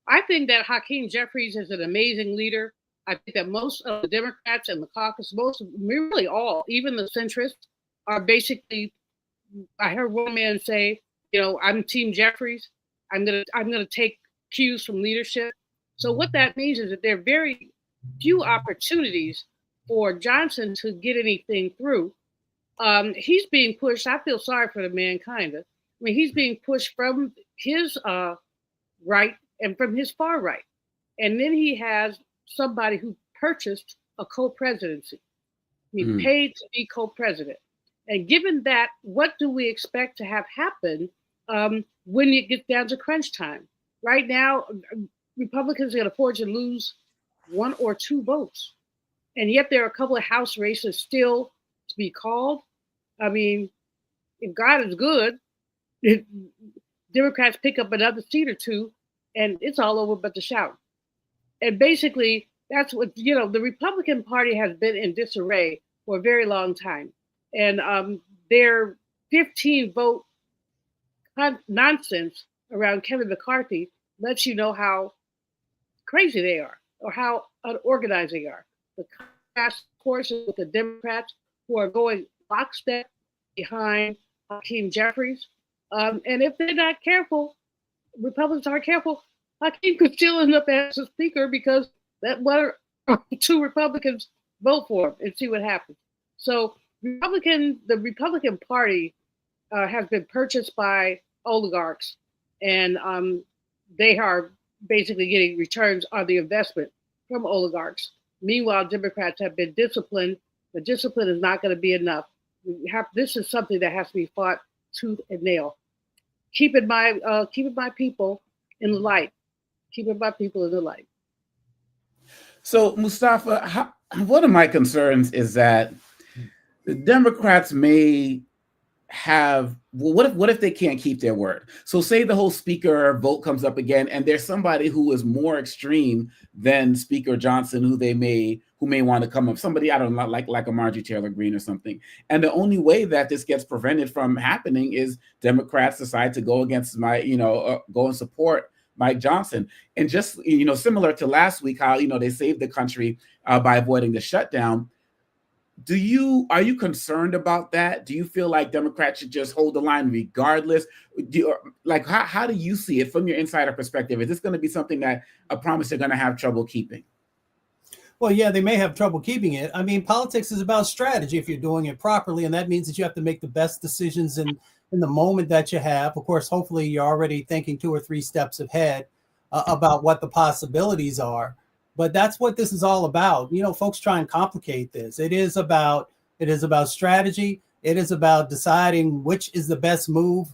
I think that Hakeem Jeffries is an amazing leader. I think that most of the Democrats and the caucus, really all, even the centrists, are basically. I heard one man say, "You know, I'm Team Jeffries. I'm gonna take cues from leadership." So what that means is that there are very few opportunities for Johnson to get anything through. He's being pushed. I feel sorry for the man, kind of. I mean, he's being pushed from his right and from his far right, and then he has somebody who purchased a co-presidency. He paid to be co-president. And given that, what do we expect to have happen when it gets down to crunch time? Right now, Republicans can afford to lose 1 or 2 votes. And yet there are a couple of House races still to be called. I mean, if God is good, Democrats pick up another seat or 2, and it's all over but the shout. And basically, that's what, you know, the Republican Party has been in disarray for a very long time. And their 15-vote nonsense around Kevin McCarthy lets you know how crazy they are or how unorganized they are. The task forces with the Democrats who are going lockstep behind Hakeem Jeffries. And if they're not careful, Republicans aren't careful, Hakeem could still end up as a speaker because that 1 or 2 Republicans vote for him and see what happens. So the Republican Party has been purchased by oligarchs, and they are basically getting returns on the investment from oligarchs. Meanwhile, Democrats have been disciplined. The discipline is not going to be enough. This is something that has to be fought tooth and nail. Keeping my people in the light. Keeping my people in the light. So, Mustafa, one of my concerns is that the Democrats may have, well, what if they can't keep their word? So say the whole speaker vote comes up again, and there's somebody who is more extreme than Speaker Johnson who may want to come up, somebody I don't know, like a Marjorie Taylor Greene or something. And the only way that this gets prevented from happening is Democrats decide to go against go and support Mike Johnson. And just similar to last week, how they saved the country by avoiding the shutdown. Are you concerned about that? Do you feel like Democrats should just hold the line regardless? How do you see it from your insider perspective? Is this going to be something that a promise they're going to have trouble keeping? Well, yeah, they may have trouble keeping it. I mean, politics is about strategy if you're doing it properly, and that means that you have to make the best decisions in the moment that you have. Of course, hopefully you're already thinking 2 or 3 steps ahead about what the possibilities are. But that's what this is all about. Folks try and complicate this. It is about strategy. It is about deciding which is the best move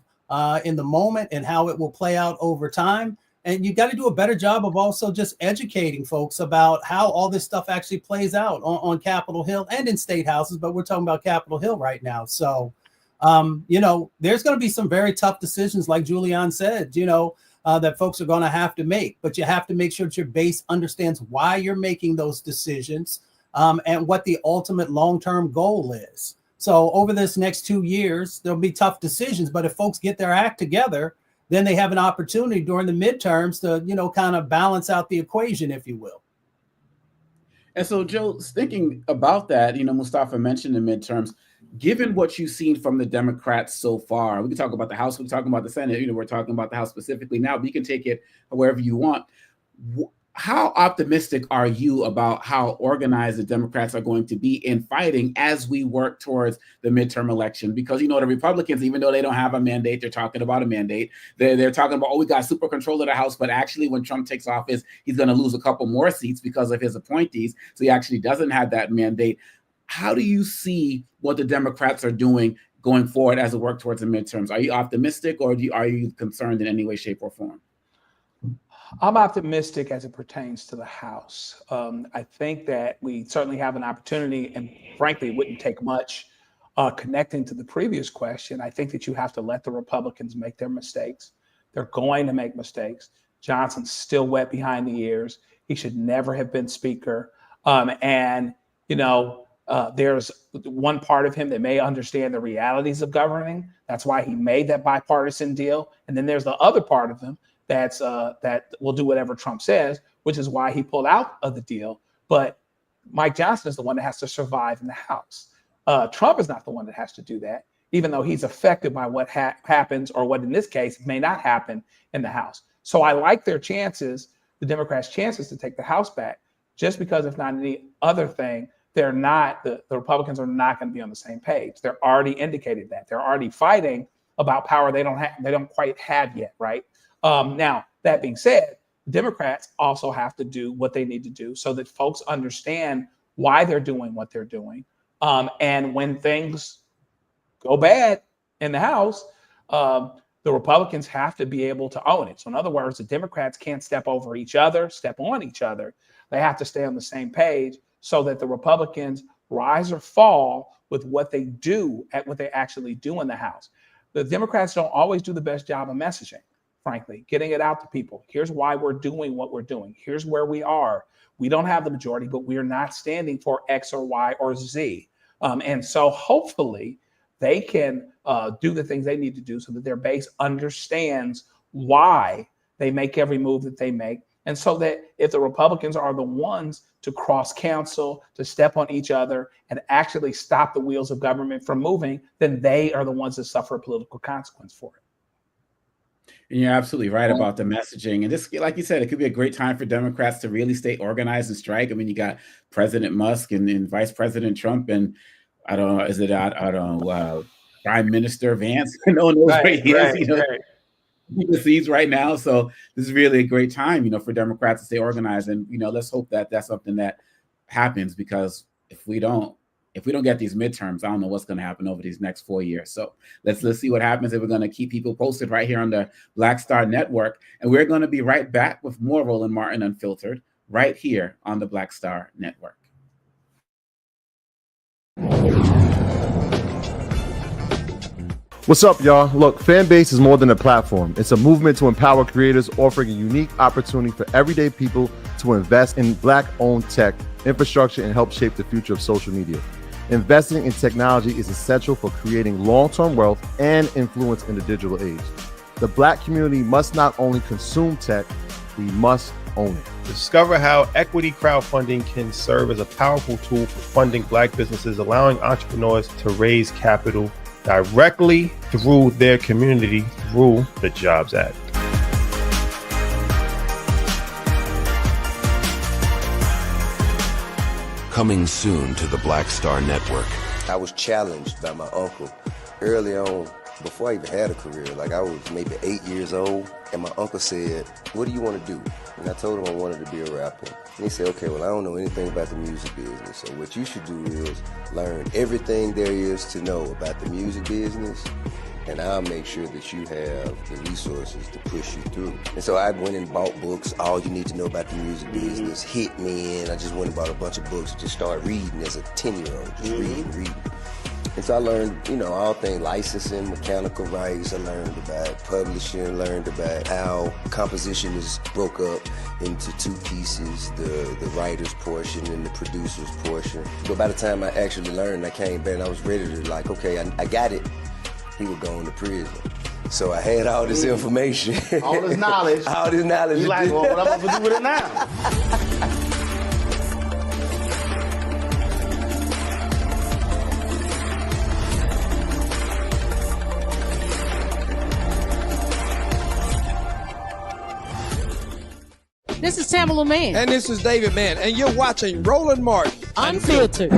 in the moment and how it will play out over time. And you got to do a better job of also just educating folks about how all this stuff actually plays out on Capitol Hill and in state houses. But we're talking about Capitol Hill right now. So, there's going to be some very tough decisions, like Julian said, that folks are going to have to make. But you have to make sure that your base understands why you're making those decisions and what the ultimate long-term goal is. So over this next 2 years, there'll be tough decisions. But if folks get their act together, then they have an opportunity during the midterms to, kind of balance out the equation, if you will. And so, Joe, thinking about that, Mustafa mentioned the midterms. Given what you've seen from the Democrats so far, we can talk about the House, we're talking about the Senate, we're talking about the House specifically now, but you can take it wherever you want. How optimistic are you about how organized the Democrats are going to be in fighting as we work towards the midterm election? Because, the Republicans, even though they don't have a mandate, they're talking about a mandate. They're talking about, we got super control of the House, but actually when Trump takes office, he's going to lose a couple more seats because of his appointees. So he actually doesn't have that mandate. How do you see what the Democrats are doing going forward as we work towards the midterms? Are you optimistic or are you concerned in any way, shape, or form? I'm optimistic as it pertains to the House. I think that we certainly have an opportunity, and frankly, it wouldn't take much. Connecting to the previous question, I think that you have to let the Republicans make their mistakes. They're going to make mistakes. Johnson's still wet behind the ears. He should never have been Speaker. There's one part of him that may understand the realities of governing. That's why he made that bipartisan deal. And then there's the other part of him that will do whatever Trump says, which is why he pulled out of the deal. But Mike Johnson is the one that has to survive in the House. Trump is not the one that has to do that, even though he's affected by what happens, or what in this case may not happen in the House. So I like their chances, the Democrats' chances to take the House back, just because if not any other thing, the Republicans are not going to be on the same page. They're already indicated that. They're already fighting about power they don't quite have yet, right? Now, that being said, Democrats also have to do what they need to do so that folks understand why they're doing what they're doing. And when things go bad in the House, the Republicans have to be able to own it. So in other words, the Democrats can't step on each other. They have to stay on the same page so that the Republicans rise or fall with what they actually do in the House. The Democrats don't always do the best job of messaging, frankly, getting it out to people. Here's why we're doing what we're doing. Here's where we are. We don't have the majority, but we are not standing for X or Y or Z. And so hopefully they can do the things they need to do so that their base understands why they make every move that they make. And so that if the Republicans are the ones to cross counsel, to step on each other and actually stop the wheels of government from moving, then they are the ones that suffer a political consequence for it. And you're absolutely right about the messaging. And this, like you said, it could be a great time for Democrats to really stay organized and strike. I mean, you got President Musk and Vice President Trump, and I don't know, Prime Minister Vance. No one knows where he is. The seeds right now. So this is really a great time, for Democrats to stay organized. And, let's hope that that's something that happens, because if we don't, if we don't get these midterms, I don't know what's going to happen over these next 4 years. So let's see what happens. If we're going to keep people posted right here on the Black Star Network. And we're going to be right back with more Roland Martin Unfiltered right here on the Black Star Network. What's up, y'all? Look, Fanbase is more than a platform. It's a movement to empower creators, offering a unique opportunity for everyday people to invest in Black-owned tech, infrastructure, and help shape the future of social media. Investing in technology is essential for creating long-term wealth and influence in the digital age. The Black community must not only consume tech, we must own it. Discover how equity crowdfunding can serve as a powerful tool for funding Black businesses, allowing entrepreneurs to raise capital directly through their community through the Jobs Act. Coming soon to the Black Star Network. I was challenged by my uncle early on, before I even had a career. Like, I was maybe 8 years old, and my uncle said, "What do you want to do?" And I told him I wanted to be a rapper. And he said, "Okay, well, I don't know anything about the music business, so what you should do is learn everything there is to know about the music business, and I'll make sure that you have the resources to push you through." And so I went and bought books, All You Need to Know About the Music Business, hit me in. I just went and bought a bunch of books, just started reading as a 10-year-old, just reading. And so I learned, all things licensing, mechanical rights. I learned about publishing, learned about how composition is broke up into two pieces, the writer's portion and the producer's portion. But by the time I actually learned, I came back and I was ready to okay, I got it. He was going to prison. So I had all this information. All this knowledge. All this knowledge. You like, well, what I'm going to do with it now? This is Tamala Mann. And this is David Mann. And you're watching Roland Martin Unfiltered.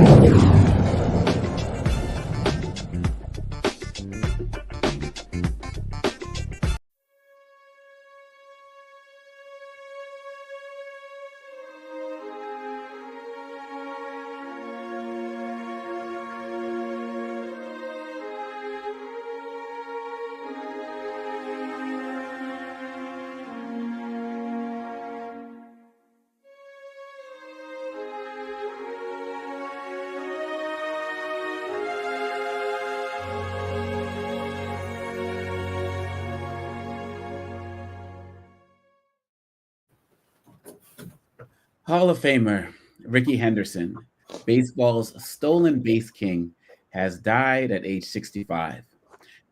Hall of Famer Rickey Henderson, baseball's stolen base king, has died at age 65.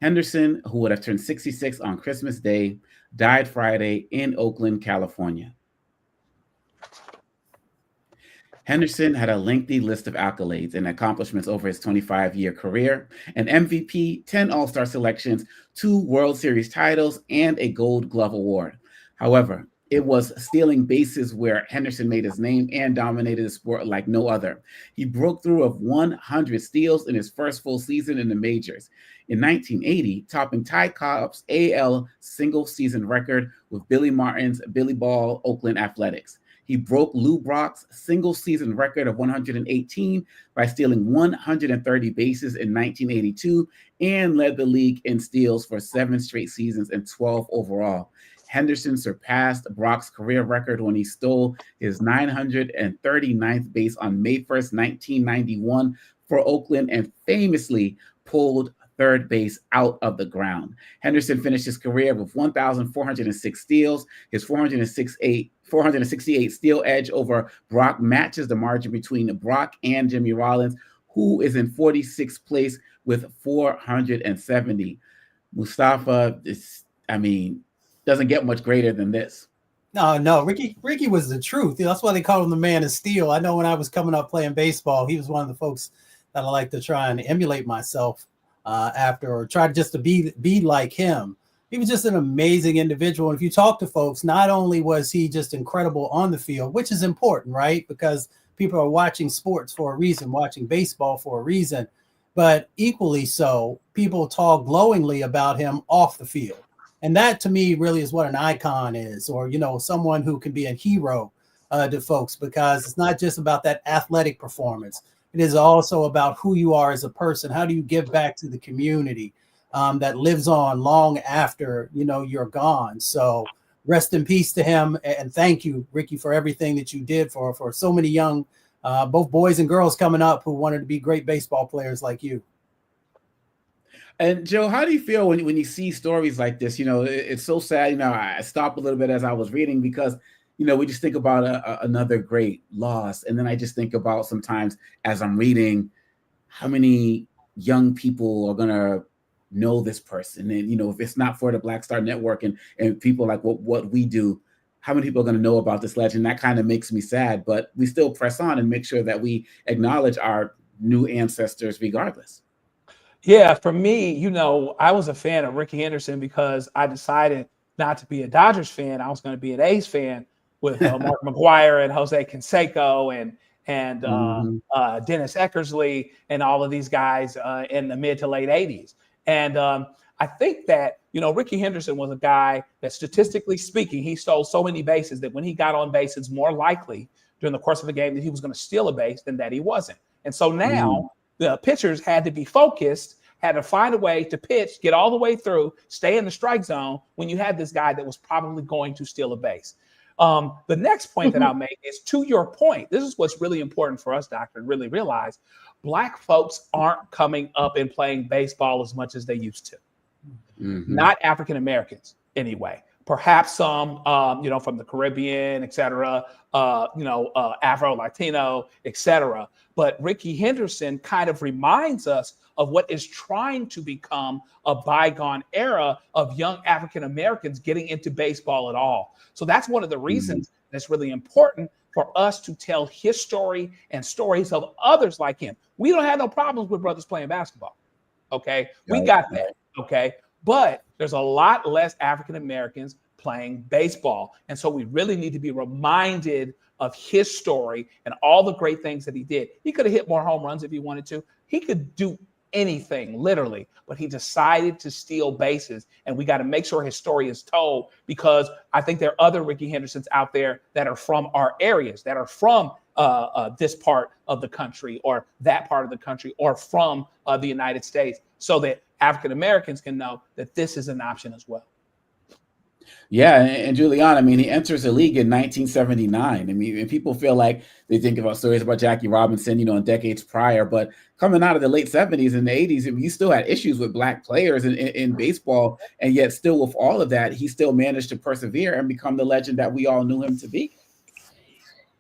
Henderson, who would have turned 66 on Christmas Day, died Friday in Oakland, California. Henderson had a lengthy list of accolades and accomplishments over his 25-year career: an MVP, 10 All-Star selections, 2 World Series titles, and a Gold Glove Award. However, it was stealing bases where Henderson made his name and dominated the sport like no other. He broke through of 100 steals in his first full season in the majors. In 1980, topping Ty Cobb's AL single-season record with Billy Martin's Billy Ball Oakland Athletics. He broke Lou Brock's single-season record of 118 by stealing 130 bases in 1982 and led the league in steals for 7 straight seasons and 12 overall. Henderson surpassed Brock's career record when he stole his 939th base on May 1st, 1991 for Oakland and famously pulled third base out of the ground. Henderson finished his career with 1,406 steals. His 468 steal edge over Brock matches the margin between Brock and Jimmy Rollins, who is in 46th place with 470. Mustafa, doesn't get much greater than this. No, Rickey was the truth. That's why they call him the man of steel. I know when I was coming up playing baseball, he was one of the folks that I like to try and emulate myself after, or try just to be like him. He was just an amazing individual. And if you talk to folks, not only was he just incredible on the field, which is important, right? Because people are watching sports for a reason, watching baseball for a reason, but equally so, people talk glowingly about him off the field. And that to me really is what an icon is, or, someone who can be a hero to folks, because it's not just about that athletic performance. it is also about who you are as a person. How do you give back to the community that lives on long after, you're gone? So rest in peace to him. And thank you, Rickey, for everything that you did for so many young, both boys and girls coming up who wanted to be great baseball players like you. And Joe, how do you feel when you see stories like this? It's so sad. I stopped a little bit as I was reading because, we just think about another great loss. And then I just think about sometimes as I'm reading how many young people are going to know this person. And, if it's not for the Black Star Network and people like what we do, how many people are going to know about this legend? That kind of makes me sad, but we still press on and make sure that we acknowledge our new ancestors regardless. Yeah, for me, I was a fan of Rickey Henderson because I decided not to be a Dodgers fan. I was going to be an A's fan with Mark McGwire and Jose Canseco and Dennis Eckersley and all of these guys in the mid to late 80s. And I think that, Rickey Henderson was a guy that, statistically speaking, he stole so many bases that when he got on base, it's more likely during the course of the game that he was going to steal a base than that he wasn't. And so now the pitchers had to be focused, had to find a way to pitch, get all the way through, stay in the strike zone when you had this guy that was probably going to steal a base. The next point that I'll make is, to your point, this is what's really important for us, Doctor, to really realize Black folks aren't coming up and playing baseball as much as they used to. Not African Americans, anyway. Perhaps some, from the Caribbean, et cetera, Afro-Latino, et cetera. But Rickey Henderson kind of reminds us of what is trying to become a bygone era of young African Americans getting into baseball at all. So that's one of the reasons that's really important for us to tell his story and stories of others like him. We don't have no problems with brothers playing basketball. Okay. We got that. Okay. But there's a lot less African Americans playing baseball. And so we really need to be reminded of his story and all the great things that he did. He could have hit more home runs if he wanted to. He could do anything, literally, but he decided to steal bases. And we got to make sure his story is told, because I think there are other Rickey Hendersons out there that are from our areas, that are from this part of the country or that part of the country or from the United States, so that African Americans can know that this is an option as well. Yeah, and Julian, he enters the league in 1979. And people feel like they think about stories about Jackie Robinson, in decades prior, but coming out of the late 70s and the 80s, you still had issues with Black players in baseball, and yet still with all of that, he still managed to persevere and become the legend that we all knew him to be.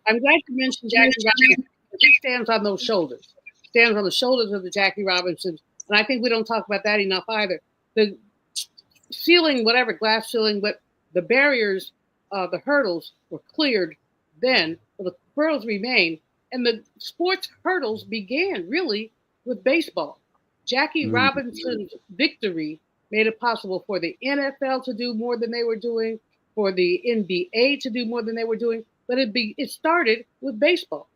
I'm glad you mentioned Jackie Robinson. He stands on those shoulders. Stands on the shoulders of the Jackie Robinsons. And I think we don't talk about that enough either. The ceiling, whatever, glass ceiling, but the barriers, the hurdles were cleared then, but the hurdles remain. And the sports hurdles began really with baseball. Jackie Robinson's victory made it possible for the NFL to do more than they were doing, for the NBA to do more than they were doing, but it started with baseball.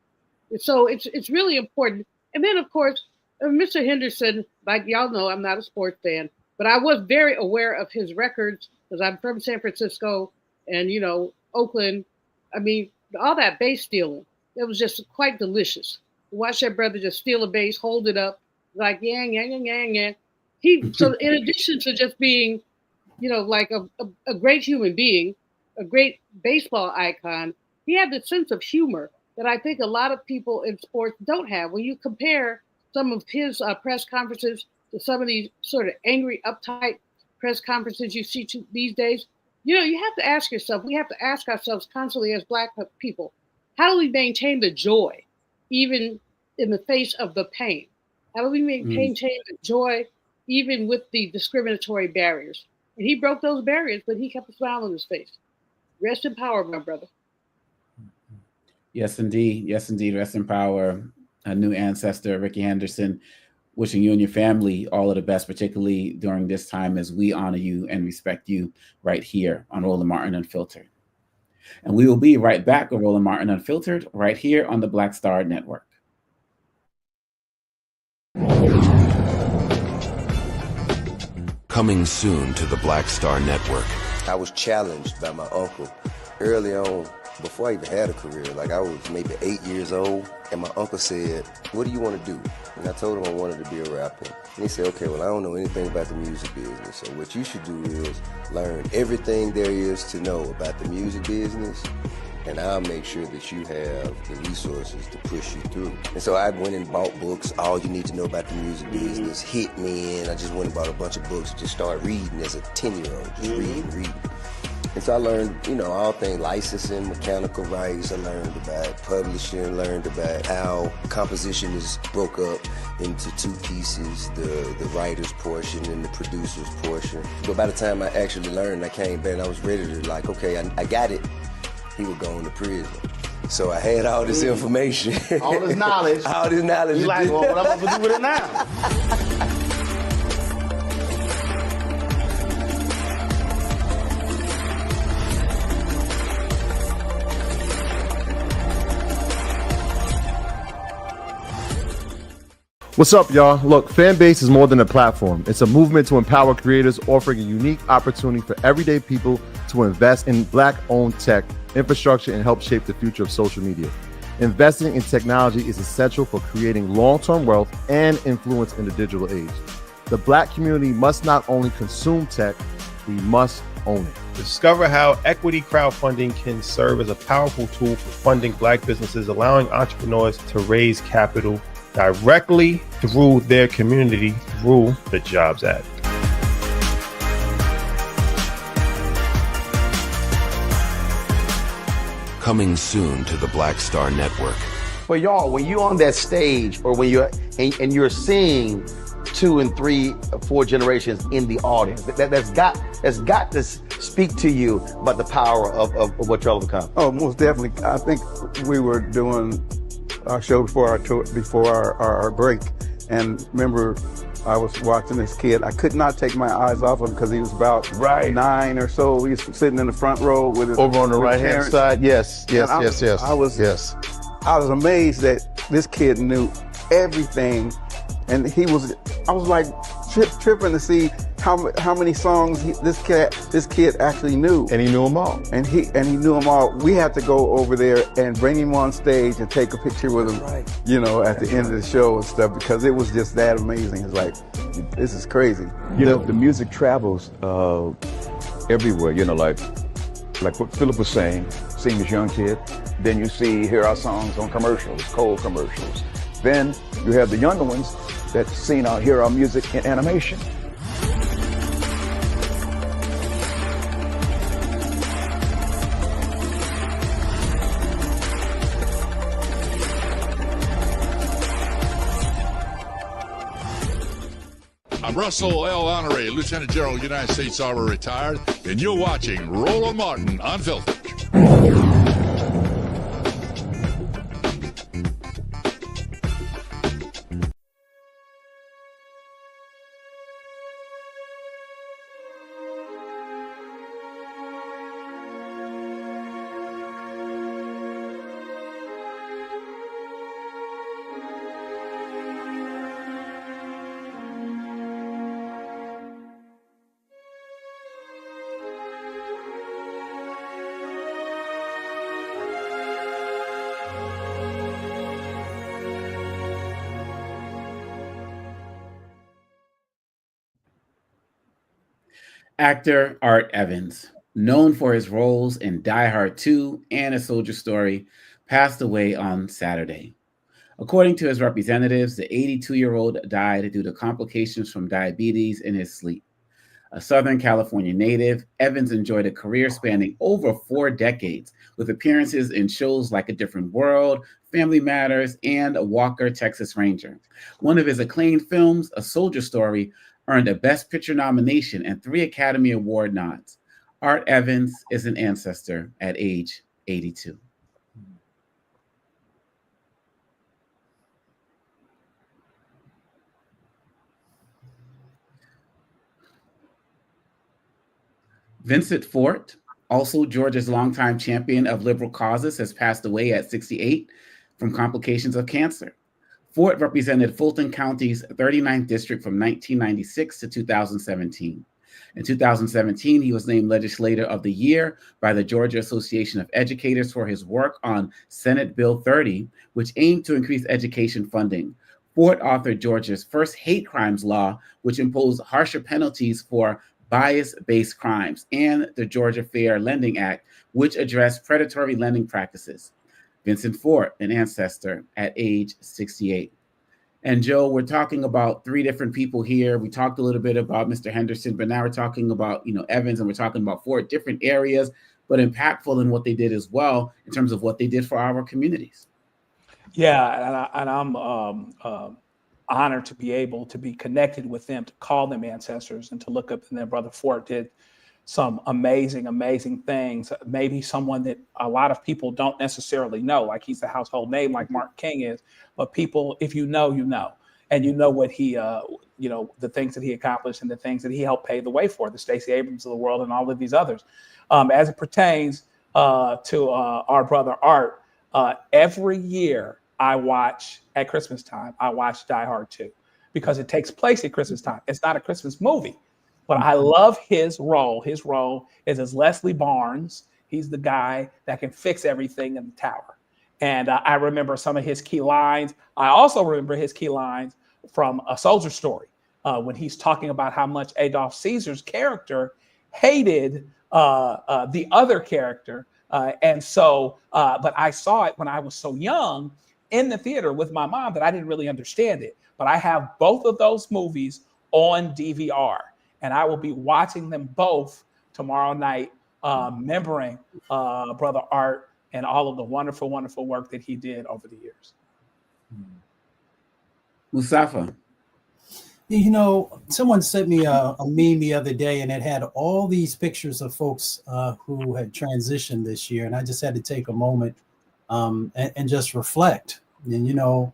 So it's really important. And then, of course, Mr. Henderson, like y'all know, I'm not a sports fan, but I was very aware of his records because I'm from San Francisco and, Oakland. All that base stealing, it was just quite delicious. Watch that brother just steal a base, hold it up, like, yang, yang, yang, yang, yang. So in addition to just being, like a great human being, a great baseball icon, he had the sense of humor that I think a lot of people in sports don't have. When you compare some of his press conferences to some of these sort of angry, uptight press conferences you see these days, you have to ask yourself, we have to ask ourselves constantly as Black people, how do we maintain the joy, even in the face of the pain? How do we maintain the joy, even with the discriminatory barriers? And he broke those barriers, but he kept a smile on his face. Rest in power, my brother. Yes, indeed. Yes, indeed. Rest in power. A new ancestor, Rickey Henderson. Wishing you and your family all of the best, particularly during this time as we honor you and respect you right here on Roland Martin Unfiltered. And we will be right back on Roland Martin Unfiltered right here on the Black Star Network. Coming soon to the Black Star Network. I was challenged by my uncle early on before I even had a career. Like I was maybe 8 years old, and my uncle said, "What do you want to do?" And I told him I wanted to be a rapper. And he said, "Okay, well, I don't know anything about the music business, so what you should do is learn everything there is to know about the music business, and I'll make sure that you have the resources to push you through." And so I went and bought books, All You Need to Know About the Music Business, Hit Me In. I just went and bought a bunch of books and just started reading as a 10-year-old, just reading. And so I learned, all things licensing, mechanical rights. I learned about publishing, learned about how composition is broke up into two pieces, the writer's portion and the producer's portion. But by the time I actually learned, I came back and I was ready to okay, I got it. He would go into prison. So I had all this information. All this knowledge. All this knowledge. You like, well, what I'm going to do with it now? What's up, y'all? Look, Fanbase is more than a platform. It's a movement to empower creators, offering a unique opportunity for everyday people to invest in Black-owned tech, infrastructure, and help shape the future of social media. Investing in technology is essential for creating long-term wealth and influence in the digital age. The Black community must not only consume tech, we must own it. Discover how equity crowdfunding can serve as a powerful tool for funding Black businesses, allowing entrepreneurs to raise capital directly through their community through the Jobs Act. Coming soon to the Black Star Network. But y'all, when you're on that stage or when you're and you're seeing 2 and 3, 4 generations in the audience, that's got to speak to you about the power of what y'all have become. Oh, most definitely. I think we were doing our show before our break, and remember, I was watching this kid. I could not take my eyes off him because he was about 9 or so. He was sitting in the front row with his over on the right hand side. Yes. I was amazed that this kid knew everything, and I was like tripping to see how many songs this kid actually knew, and he knew them all. And he knew them all. We had to go over there and bring him on stage and take a picture with him, at the end of the show and stuff, because it was just that amazing. It's like, this is crazy. The music travels everywhere. Like what Philip was saying, seeing this young kid. Then you hear our songs on commercials, cold commercials. Then you have the younger ones that hear our music in animation. I'm Russell L. Honoré, Lieutenant General, United States Army, retired, and you're watching Roland Martin Unfiltered. Actor Art Evans, known for his roles in Die Hard 2 and A Soldier Story, passed away on Saturday. According to his representatives, the 82-year-old died due to complications from diabetes in his sleep. A Southern California native, Evans enjoyed a career spanning over 4 decades, with appearances in shows like A Different World, Family Matters, and Walker, Texas Ranger. One of his acclaimed films, A Soldier Story, earned a Best Picture nomination and 3 Academy Award nods. Art Evans is an ancestor at age 82. Vincent Fort, also Georgia's longtime champion of liberal causes, has passed away at 68 from complications of cancer. Fort represented Fulton County's 39th district from 1996 to 2017. In 2017, he was named Legislator of the Year by the Georgia Association of Educators for his work on Senate Bill 30, which aimed to increase education funding. Ford authored Georgia's first hate crimes law, which imposed harsher penalties for bias-based crimes, and the Georgia Fair Lending Act, which addressed predatory lending practices. Vincent Ford, an ancestor at age 68. And Joe, we're talking about three different people here. We talked a little bit about Mr. Henderson, but now we're talking about, Evans, and we're talking about four different areas, but impactful in what they did as well in terms of what they did for our communities. Yeah, and I'm honored to be able to be connected with them, to call them ancestors, and to look up. And their brother Ford did some amazing, amazing things. Maybe someone that a lot of people don't necessarily know, like he's a household name, like Martin King is. But people, if you know, you know, and you know what he, the things that he accomplished and the things that he helped pave the way for, the Stacey Abrams of the world and all of these others. As it pertains to our brother Art, every year I watch at Christmas time, I watch Die Hard 2 because it takes place at Christmas time. It's not a Christmas movie. But I love his role. His role is as Leslie Barnes. He's the guy that can fix everything in the tower. And I remember some of his key lines. I also remember his key lines from A Soldier Story when he's talking about how much Adolf Caesar's character hated the other character. But I saw it when I was so young in the theater with my mom that I didn't really understand it. But I have both of those movies on DVR. And I will be watching them both tomorrow night, remembering Brother Art and all of the wonderful, wonderful work that he did over the years. Mustafa. Someone sent me a meme the other day, and it had all these pictures of folks who had transitioned this year. And I just had to take a moment and just reflect. And,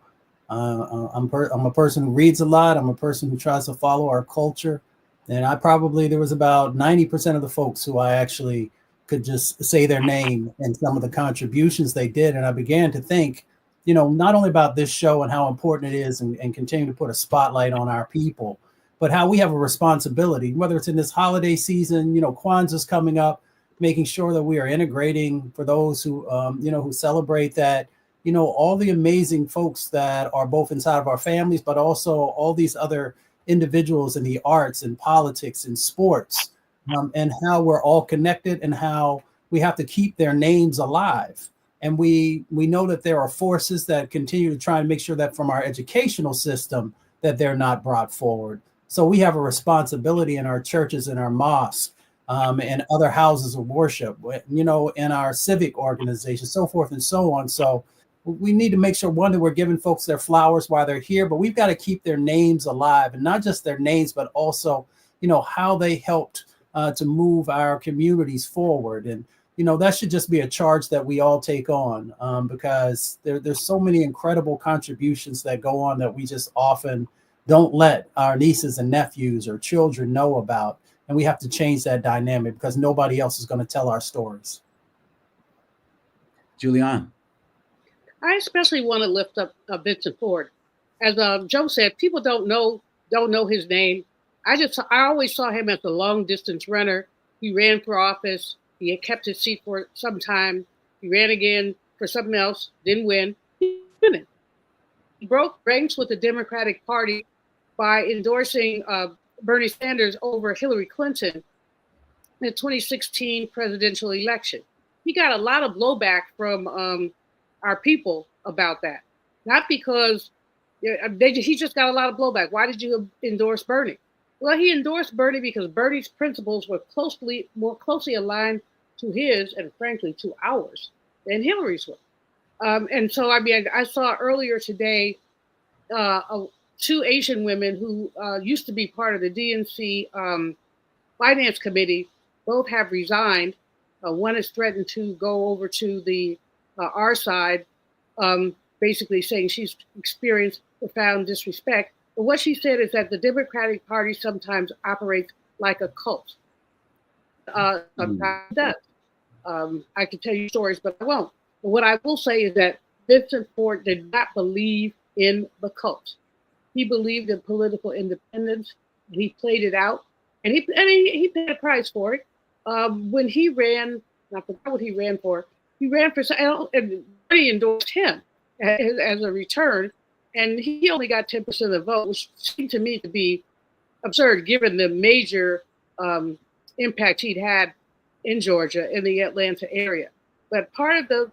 I'm a person who reads a lot. I'm a person who tries to follow our culture. And there was about 90% of the folks who I actually could just say their name and some of the contributions they did. And I began to think, not only about this show and how important it is and continue to put a spotlight on our people, but how we have a responsibility, whether it's in this holiday season, Kwanzaa's coming up, making sure that we are integrating for those who, who celebrate that, all the amazing folks that are both inside of our families, but also all these other individuals in the arts and politics and sports, and how we're all connected and how we have to keep their names alive. And we know that there are forces that continue to try and make sure that from our educational system that they're not brought forward. So we have a responsibility in our churches and our mosques and other houses of worship, in our civic organizations, so forth and so on. So we need to make sure, one, that we're giving folks their flowers while they're here, but we've got to keep their names alive, and not just their names, but also, how they helped to move our communities forward. And, that should just be a charge that we all take on because there's so many incredible contributions that go on that we just often don't let our nieces and nephews or children know about. And we have to change that dynamic because nobody else is going to tell our stories. Julianne. I especially want to lift up Vincent Ford. As Joe said, people don't know his name. I always saw him as a long distance runner. He ran for office. He had kept his seat for some time. He ran again for something else, didn't win. He broke ranks with the Democratic Party by endorsing Bernie Sanders over Hillary Clinton in the 2016 presidential election. He got a lot of blowback from our people about that. Not because he just got a lot of blowback. Why did you endorse Bernie? Well, he endorsed Bernie because Bernie's principles were more closely aligned to his and frankly to ours than Hillary's were. And so, I saw earlier today two Asian women who used to be part of the DNC Finance Committee. Both have resigned. One has threatened to go over to the our side, basically saying she's experienced profound disrespect. But what she said is that the Democratic Party sometimes operates like a cult. Sometimes it does. I could tell you stories, but I won't. But what I will say is that Vincent Ford did not believe in the cult. He believed in political independence. He played it out. and he paid a price for it. When he ran, I forgot what he ran for. He ran for, and he endorsed him as a return, and he only got 10% of the vote, which seemed to me to be absurd given the major impact he'd had in Georgia, in the Atlanta area. But part of the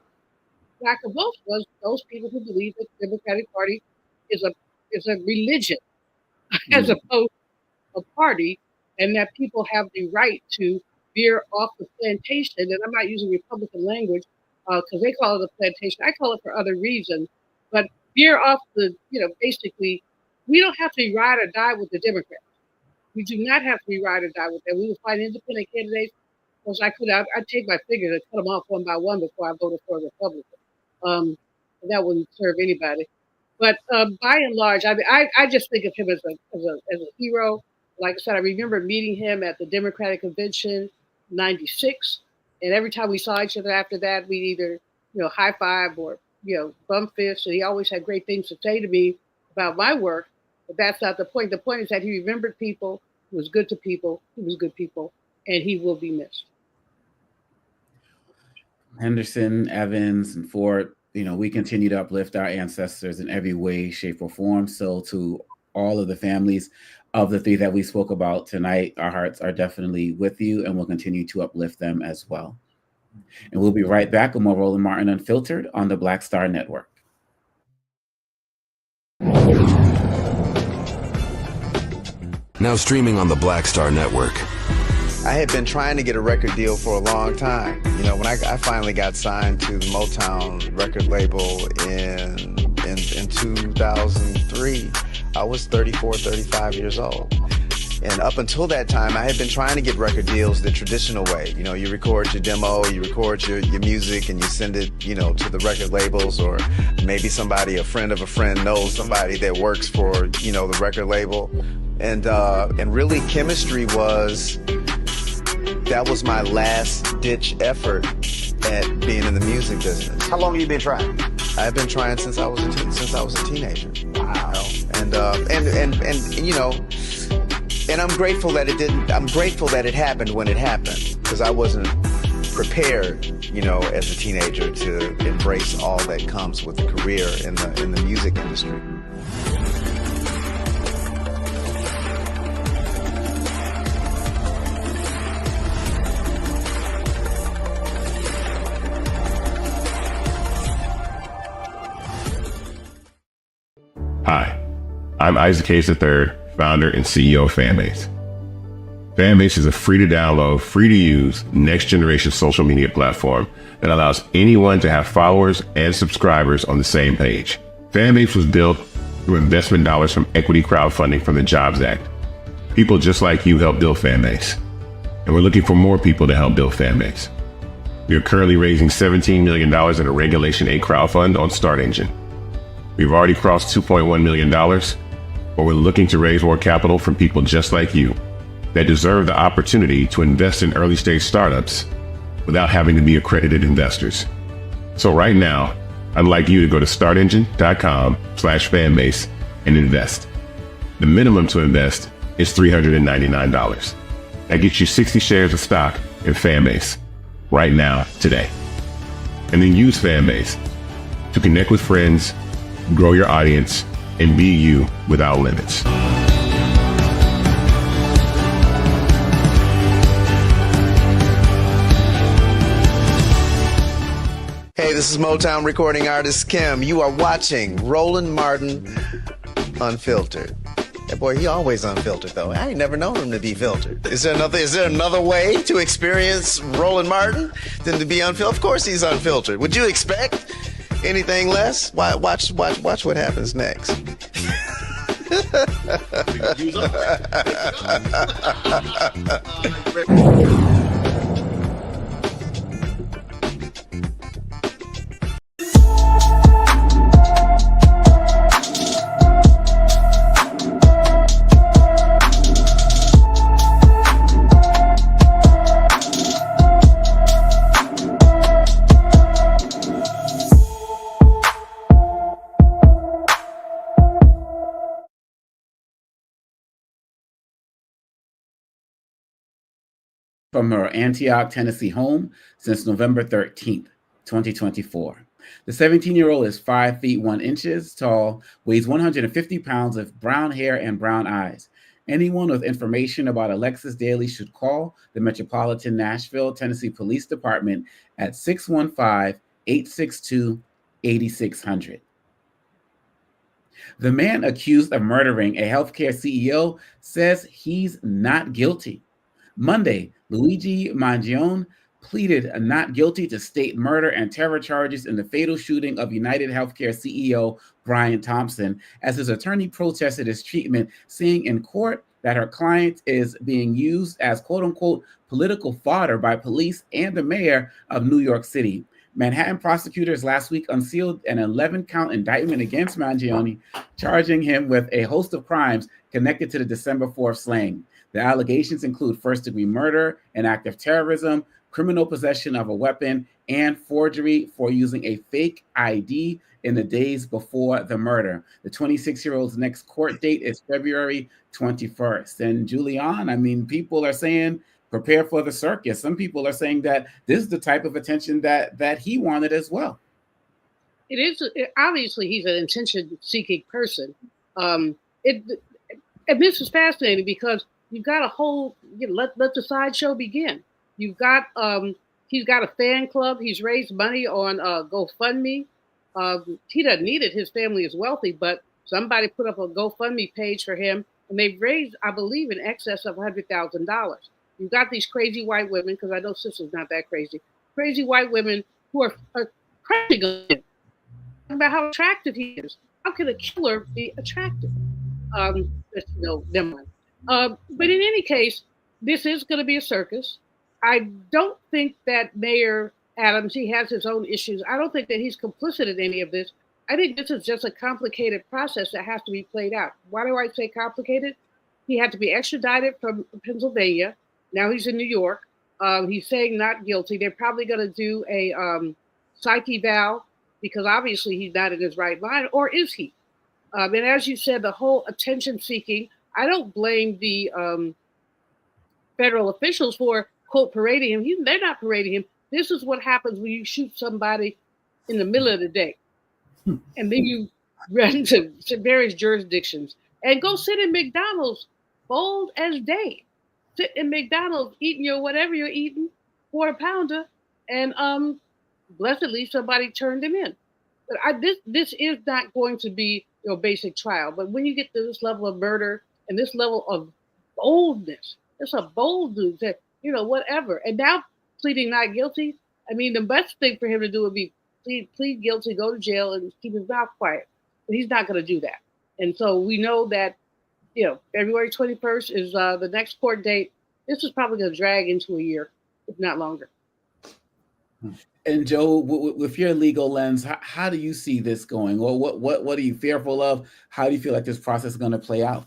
lack of votes was those people who believe that the Democratic Party is a religion as opposed to a party, and that people have the right to veer off the plantation. And I'm not using Republican language because they call it a plantation. I call it for other reasons. But veer off basically, we don't have to ride or die with the Democrats. We do not have to be ride or die with them. We will find independent candidates. Because I'd take my fingers and cut them off one by one before I voted for a Republican. That wouldn't serve anybody. But by and large, I just think of him as a hero. Like I said, I remember meeting him at the Democratic Convention '96, and every time we saw each other after that, we'd either high five or bump fists. And he always had great things to say to me about my work. But that's not the point. The point is that he remembered people. He was good to people. He was good people, and he will be missed. Henderson, Evans, and Ford, we continue to uplift our ancestors in every way, shape, or form. So to all of the families of the three that we spoke about tonight, our hearts are definitely with you, and we'll continue to uplift them as well. And we'll be right back with more Roland Martin Unfiltered on the Black Star Network. Now streaming on the Black Star Network. I had been trying to get a record deal for a long time. When I finally got signed to the Motown record label in 2003, I was 34, 35 years old. And up until that time, I had been trying to get record deals the traditional way. You record your demo, you record your music, and you send it, to the record labels, or maybe a friend of a friend knows somebody that works for, the record label. And really chemistry that was my last ditch effort at being in the music business. How long have you been trying? I've been trying since I was a teenager. Wow. And I'm grateful that it didn't. I'm grateful that it happened when it happened, because I wasn't prepared, as a teenager to embrace all that comes with a career in the music industry. Hi, I'm Isaac Gaetz III, founder and CEO of Fanbase. Fanbase is a free to download, free to use, next generation social media platform that allows anyone to have followers and subscribers on the same page. Fanbase was built through investment dollars from equity crowdfunding from the Jobs Act. People just like you help build Fanbase, and we're looking for more people to help build Fanbase. We are currently raising $17 million in a Regulation A crowdfund on Start Engine. We've already crossed $2.1 million, but we're looking to raise more capital from people just like you that deserve the opportunity to invest in early stage startups without having to be accredited investors. So right now, I'd like you to go to startengine.com/fanbase and invest. The minimum to invest is $399. That gets you 60 shares of stock in Fanbase right now, today. And then use Fanbase to connect with friends, grow your audience, and be you without limits. Hey, this is Motown recording artist Kim. You are watching Roland Martin Unfiltered. That boy, he always unfiltered though. I ain't never known him to be filtered. Is there another way to experience Roland Martin than to be unfiltered? Of course he's unfiltered. Would you expect anything less? Watch what happens next. from her Antioch, Tennessee home since November 13th, 2024. The 17-year-old is 5 feet 1 inches tall, weighs 150 pounds with brown hair and brown eyes. Anyone with information about Alexis Daly should call the Metropolitan Nashville, Tennessee Police Department at 615-862-8600. The man accused of murdering a healthcare CEO says he's not guilty. Monday, Luigi Mangione pleaded not guilty to state murder and terror charges in the fatal shooting of United Healthcare CEO Brian Thompson, as his attorney protested his treatment, saying in court that her client is being used as quote-unquote political fodder by police and the mayor of New York City. Manhattan prosecutors last week unsealed an 11-count indictment against Mangione, charging him with a host of crimes connected to the December 4th slaying. The allegations include first-degree murder, an act of terrorism, criminal possession of a weapon, and forgery for using a fake ID in the days before the murder. The 26-year-old's next court date is February 21st. And Julian, I mean, people are saying, prepare for the circus. Some people are saying that this is the type of attention that he wanted as well. It is, obviously, he's an attention-seeking person. And this is fascinating because you've got a whole, let the sideshow begin. You've got, he's got a fan club. He's raised money on GoFundMe. He doesn't need it. His family is wealthy, but somebody put up a GoFundMe page for him, and they've raised, I believe, in excess of $100,000. You've got these crazy white women, because I know Sister's not that crazy white women who are crazy on him, about how attractive he is. How can a killer be attractive? Never mind. But in any case, this is going to be a circus. I don't think that Mayor Adams, he has his own issues. I don't think that he's complicit in any of this. I think this is just a complicated process that has to be played out. Why do I say complicated? He had to be extradited from Pennsylvania. Now he's in New York. He's saying not guilty. They're probably going to do a psych eval because obviously he's not in his right mind, or is he? And as you said, the whole attention seeking, I don't blame the federal officials for, quote, parading him. They're not parading him. This is what happens when you shoot somebody in the middle of the day. And then you run to various jurisdictions and go sit in McDonald's, bold as day. Sit in McDonald's eating your whatever you're eating, quarter pounder, and blessedly somebody turned him in. But this is not going to be your basic trial. But when you get to this level of murder and this level of boldness, it's a bold dude that, whatever. And now pleading not guilty, I mean, the best thing for him to do would be plead guilty, go to jail, and keep his mouth quiet. But he's not going to do that. And so we know that, February 21st is the next court date. This is probably going to drag into a year, if not longer. And Joe, with your legal lens, how do you see this going? Or what are you fearful of? How do you feel like this process is going to play out?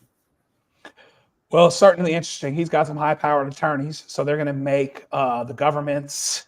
Well, it's certainly interesting. He's got some high-powered attorneys, so they're going to make the government's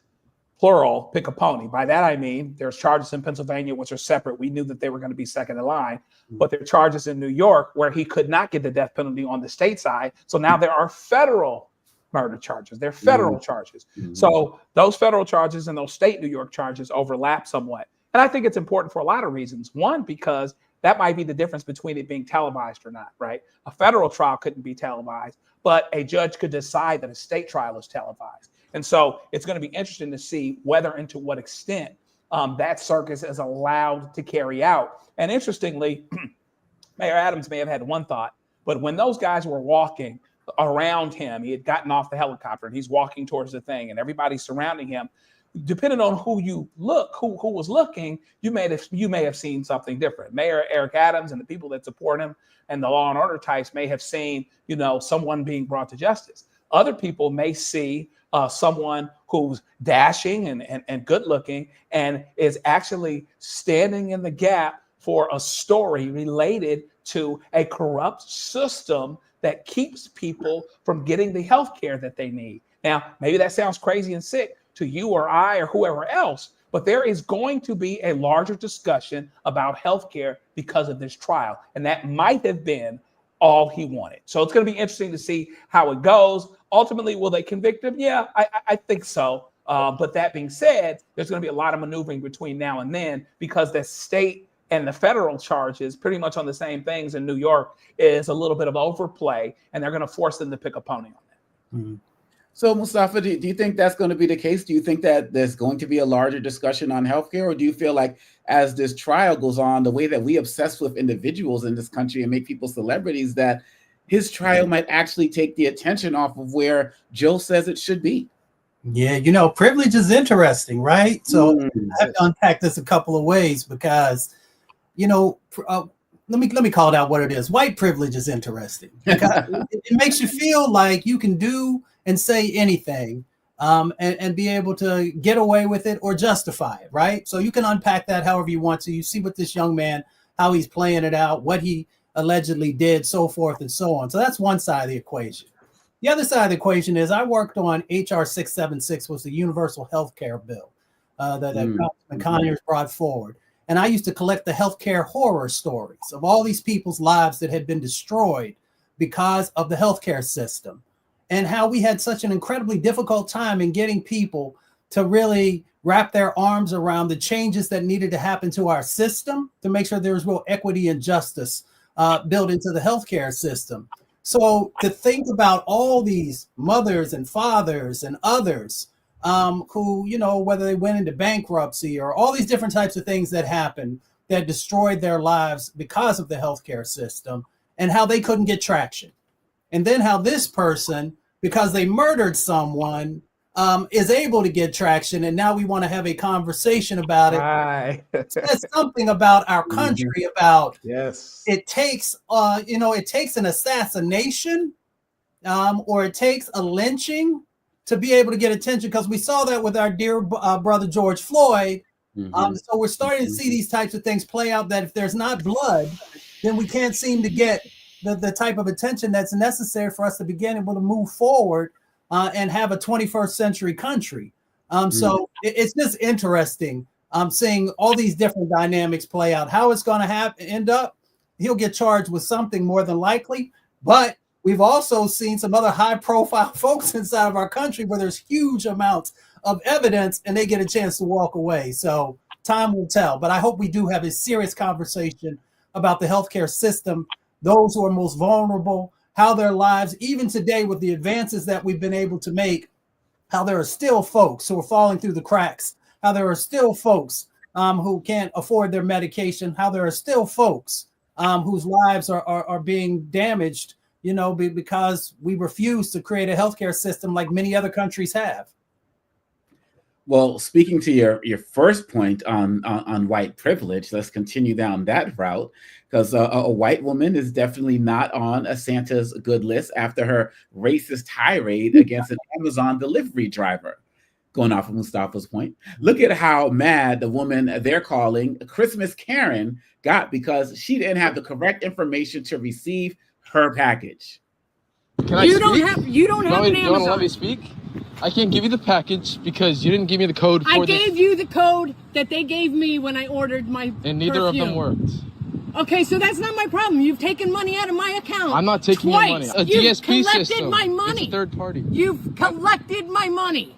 plural pick a pony. By that, I mean there's charges in Pennsylvania, which are separate. We knew that they were going to be second in line, but there are charges in New York where he could not get the death penalty on the state side. So now there are federal murder charges. They're federal charges. So those federal charges and those state New York charges overlap somewhat. And I think it's important for a lot of reasons. One, because that might be the difference between it being televised or not, right? A federal trial couldn't be televised, but a judge could decide that a state trial is televised. And so it's going to be interesting to see whether and to what extent that circus is allowed to carry out. And interestingly, Mayor Adams may have had one thought, but when those guys were walking around him, he had gotten off the helicopter and he's walking towards the thing and everybody's surrounding him. Depending on who you look, who was looking, you may have seen something different. Mayor Eric Adams and the people that support him and the law and order types may have seen, someone being brought to justice. Other people may see someone who's dashing and good looking and is actually standing in the gap for a story related to a corrupt system that keeps people from getting the health care that they need. Now, maybe that sounds crazy and sick to you or I or whoever else, but there is going to be a larger discussion about healthcare because of this trial. And that might have been all he wanted. So it's going to be interesting to see how it goes. Ultimately, will they convict him? Yeah, I think so. But that being said, there's going to be a lot of maneuvering between now and then, because the state and the federal charges pretty much on the same things in New York is a little bit of overplay, and they're going to force them to pick a pony on that. Mm-hmm. So, Mustafa, do you think that's going to be the case? Do you think that there's going to be a larger discussion on healthcare, or do you feel like as this trial goes on, the way that we obsess with individuals in this country and make people celebrities, that his trial might actually take the attention off of where Joe says it should be? Yeah, you know, privilege is interesting, right? So I have to unpack this a couple of ways because, you know, let me call it out what it is. White privilege is interesting because it makes you feel like you can do and say anything and be able to get away with it or justify it, right? So you can unpack that however you want to. You see what this young man, how he's playing it out, what he allegedly did, so forth and so on. So that's one side of the equation. The other side of the equation is I worked on HR 676, was the universal health care bill that Congressman Conyers brought forward. And I used to collect the healthcare horror stories of all these people's lives that had been destroyed because of the healthcare system, and how we had such an incredibly difficult time in getting people to really wrap their arms around the changes that needed to happen to our system to make sure there was real equity and justice built into the healthcare system. So to think about all these mothers and fathers and others who, you know, whether they went into bankruptcy or all these different types of things that happened that destroyed their lives because of the healthcare system, and how they couldn't get traction. And then how this person, because they murdered someone, is able to get traction. And now we want to have a conversation about it. Right. It says something about our country, about it takes, it takes an assassination or it takes a lynching to be able to get attention, because we saw that with our dear brother George Floyd. So we're starting to see these types of things play out, that if there's not blood, then we can't seem to get the type of attention that's necessary for us to begin able to move forward and have a 21st century country. So it's just interesting seeing all these different dynamics play out. How it's going to end up, he'll get charged with something more than likely, but we've also seen some other high profile folks inside of our country where there's huge amounts of evidence and they get a chance to walk away. So time will tell, but I hope we do have a serious conversation about the healthcare system, those who are most vulnerable, how their lives, even today with the advances that we've been able to make, how there are still folks who are falling through the cracks, how there are still folks who can't afford their medication, how there are still folks whose lives are being damaged, you know, because we refuse to create a healthcare system like many other countries have. Well, speaking to your first point on white privilege, let's continue down that route, because a white woman is definitely not on a Santa's good list after her racist tirade against an Amazon delivery driver. Going off of Mustafa's point, look at how mad the woman they're calling Christmas Karen got because she didn't have the correct information to receive her package. You don't have an Amazon. You want to let me speak? I can't give you the package because you didn't give me the code for I gave you the code that they gave me when I ordered my and neither perfume. of them worked. Okay, so that's not my problem. You've taken money out of my account. I'm not taking your money. A You've DSP collected system. my money. It's a third party. You've collected my money.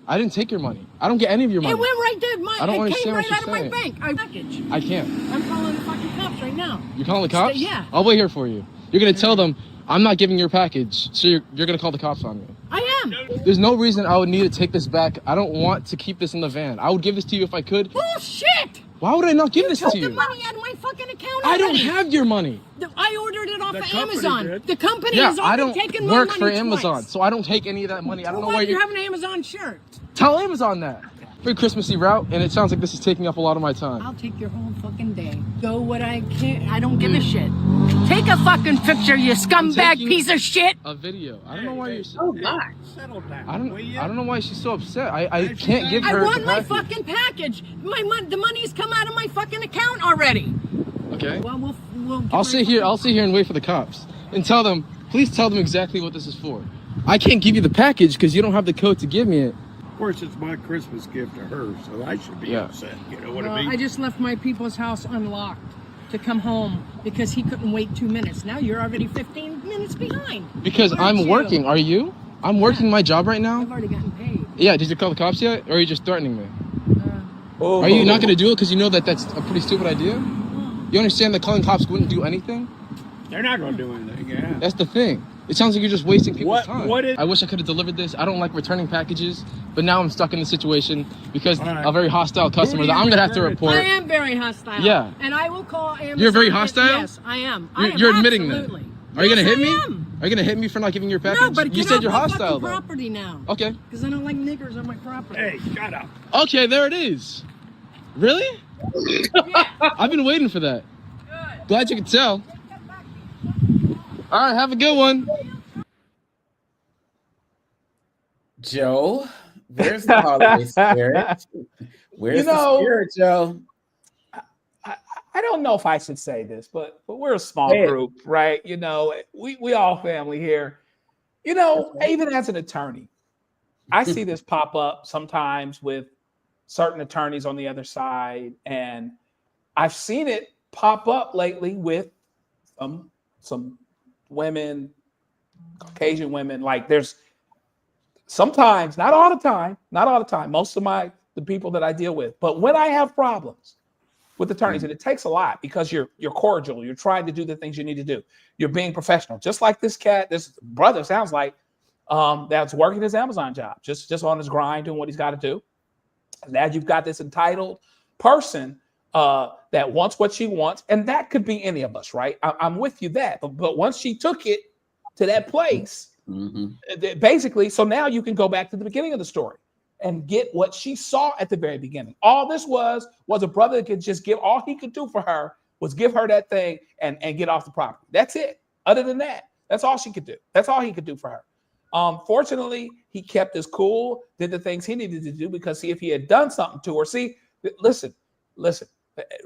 I didn't take your money. I don't get any of your money. It went right there. I don't It understand came what right you're out of my saying. bank. Package. I can't. I'm calling the fucking cops right now. You're calling the cops? Yeah. I'll wait here for you. You're gonna tell them I'm not giving your package, so you're gonna call the cops on me. I am. There's no reason I would need to take this back. I don't want to keep this in the van. I would give this to you if I could. Bullshit! Why would I not give this to You you? took the money out of my fucking account I don't already. have your money. I ordered it off of Amazon. The company Yeah, has I already don't taken my work money for twice. Amazon, so I don't take any of that money. I don't know why you have an Amazon shirt. Tell Amazon that. Very Christmassy route, and it sounds like this is taking up a lot of my time. I'll take your whole fucking day. Go what I can. I don't give a shit. Take a fucking picture, you scumbag piece of shit. A video. I don't know why you're so. Oh God. Settle down. I don't know why she's so upset. I can't give her. I want the my package. fucking package. The money's come out of my fucking account already. Okay. Well, we'll I'll sit here and wait for the cops and tell them. Please tell them exactly what this is for. I can't give you the package because you don't have the code to give me it. Of course, it's my Christmas gift to her, so I should be upset. You know what I mean? I just left my people's house unlocked to come home because he couldn't wait 2 minutes. Now you're already 15 minutes behind. Because I'm working. Are you? I'm working my job right now. I've already gotten paid. Yeah, did you call the cops yet? Or are you just threatening me? Are you not going to do it because you know that that's a pretty stupid idea? You understand that calling cops wouldn't do anything? They're not going to do anything, yeah. That's the thing. It sounds like you're just wasting people's time. What is? I wish I could have delivered this. I don't like returning packages, but now I'm stuck in the situation because a very hostile customer that I'm going to have to report. I am very hostile. Yeah. And I will call Amazon. You're very hostile? Yes, I am. You're admitting absolutely. that. Are you going to hit me? Am. Are you going to hit me for not giving your package? No, but you said you're my hostile, though. property now. Okay. Because I don't like niggers on my property. Hey, shut up. Okay, there it is. Really? Yeah. I've been waiting for that. Good. Glad you could tell. All right, have a good one. Joe, where's the holiday spirit? Where's the spirit, Joe? I don't know if I should say this, but we're a small group, right? You know, we all family here. You know, even as an attorney, I see this pop up sometimes with certain attorneys on the other side, and I've seen it pop up lately with some women, Caucasian women. Like there's sometimes, not all the time, most of the people that I deal with, but when I have problems with attorneys, and it takes a lot because you're cordial, you're trying to do the things you need to do, you're being professional, just like this brother sounds like that's working his Amazon job, just on his grind, doing what he's got to do. And now you've got this entitled person that wants what she wants, and that could be any of us, right? I'm with you that, but once she took it to that place, basically, so now you can go back to the beginning of the story and get what she saw at the very beginning. All this was a brother that could just give, all he could do for her was give her that thing and get off the property. That's it. Other than that, that's all she could do. That's all he could do for her. Fortunately, he kept his cool, did the things he needed to do, because see, if he had done something to her, listen,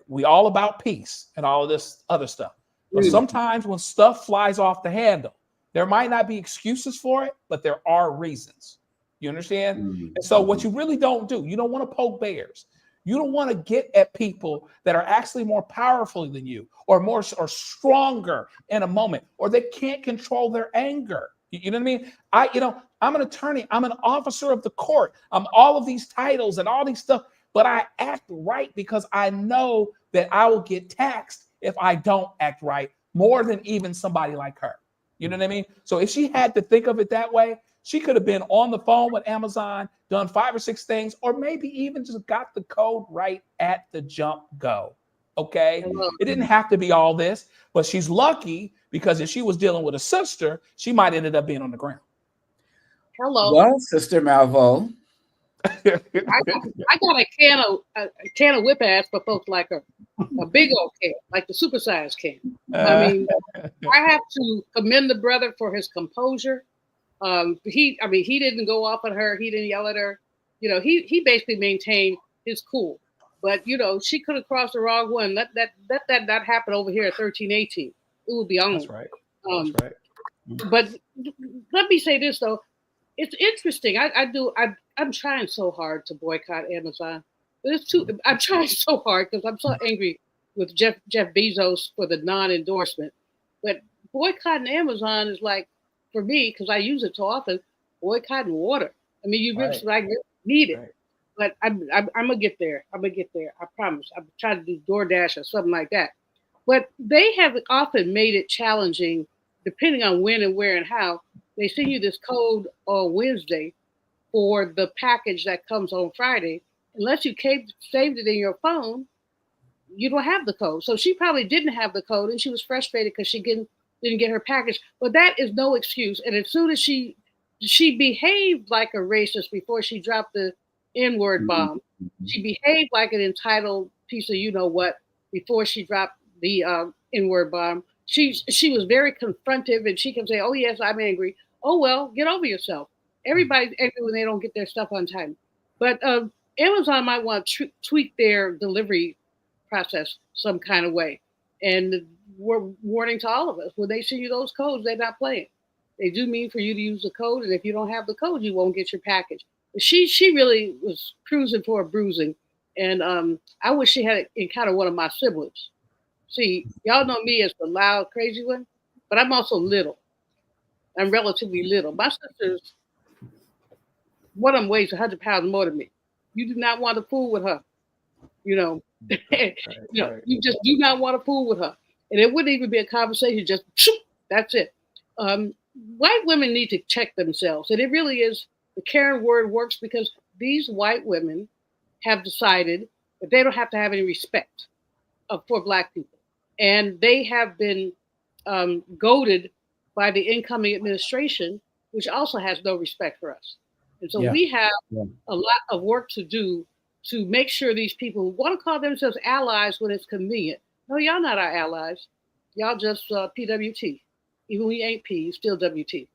we all about peace and all of this other stuff. But sometimes when stuff flies off the handle, there might not be excuses for it, but there are reasons. You understand? And so what you really don't do, you don't want to poke bears. You don't want to get at people that are actually more powerful than you or stronger in a moment, or they can't control their anger. You know what I mean? I'm an attorney. I'm an officer of the court. I'm all of these titles and all these stuff, but I act right because I know that I will get taxed if I don't act right more than even somebody like her. You know what I mean? So if she had to think of it that way, she could have been on the phone with Amazon, done 5 or 6 things, or maybe even just got the code right at the jump go. Okay? It didn't have to be all this, but she's lucky because if she was dealing with a sister, she might ended up being on the ground. Hello. Well, Sister Malvo. I got a can of whip ass for folks like her. A big old can, like the supersized can. I mean, I have to commend the brother for his composure. He didn't go off on her. He didn't yell at her. You know, he basically maintained his cool. But you know, she could have crossed the wrong one. Let that not happen over here at 1318. It would be on. That's right. That's right. But let me say this though, it's interesting. I'm trying so hard to boycott Amazon. But I'm trying so hard because I'm so angry with Jeff Bezos for the non-endorsement. But boycotting Amazon is like, for me, because I use it so often, boycotting water. I mean, you really need it. Right. But I'm gonna get there. I promise. I'm trying to do DoorDash or something like that. But they have often made it challenging, depending on when and where and how. They send you this code on Wednesday for the package that comes on Friday. Unless you saved it in your phone, you don't have the code. So she probably didn't have the code, and she was frustrated because she didn't get her package. But that is no excuse. And as soon as she behaved like a racist before she dropped the N-word bomb. She behaved like an entitled piece of you-know-what before she dropped the N-word bomb. She was very confrontive, and she can say, oh, yes, I'm angry. Oh, well, get over yourself. Everybody's angry when they don't get their stuff on time. But Amazon might want to tweak their delivery process some kind of way. And we're warning to all of us, when they send you those codes, they're not playing. They do mean for you to use the code, and if you don't have the code, you won't get your package. She really was cruising for a bruising, and I wish she had encountered one of my siblings. See, y'all know me as the loud, crazy one, but I'm also little. I'm relatively little. My sister's, one of them weighs 100 pounds more than me. You do not want to fool with her. You know, you just do not want to fool with her. And it wouldn't even be a conversation, just shoop, that's it. White women need to check themselves. And it really is, the Karen word works because these white women have decided that they don't have to have any respect for Black people. And they have been goaded by the incoming administration, which also has no respect for us. And so we have a lot of work to do to make sure these people who want to call themselves allies when it's convenient. No, y'all not our allies. Y'all just PWT. Even when we ain't P, still WT.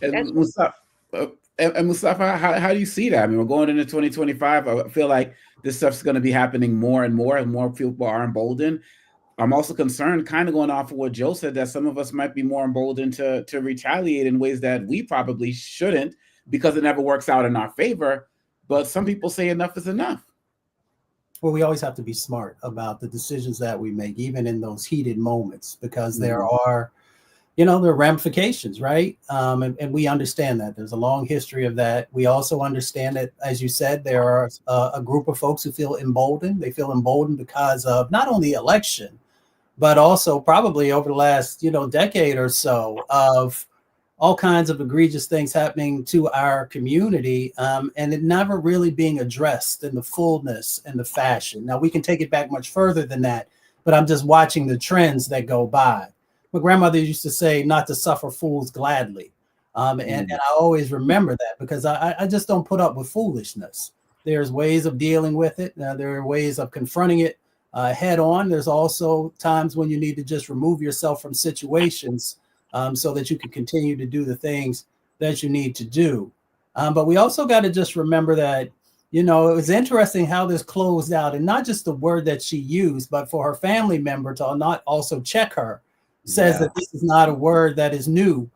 And Mustafa, how do you see that? I mean, we're going into 2025. I feel like this stuff's going to be happening more and more people are emboldened. I'm also concerned, kind of going off of what Joe said, that some of us might be more emboldened to retaliate in ways that we probably shouldn't, because it never works out in our favor. But some people say enough is enough. Well, we always have to be smart about the decisions that we make, even in those heated moments, because there are, there are ramifications, right? And we understand that. There's a long history of that. We also understand that, as you said, there are a group of folks who feel emboldened. They feel emboldened because of not only the election, but also probably over the last, decade or so of all kinds of egregious things happening to our community, and it never really being addressed in the fullness and the fashion. Now, we can take it back much further than that, but I'm just watching the trends that go by. My grandmother used to say not to suffer fools gladly. And I always remember that, because I just don't put up with foolishness. There's ways of dealing with it. There are ways of confronting it head on. There's also times when you need to just remove yourself from situations so that you can continue to do the things that you need to do. But we also got to just remember that, it was interesting how this closed out, and not just the word that she used, but for her family member to not also check her, says that this is not a word that is new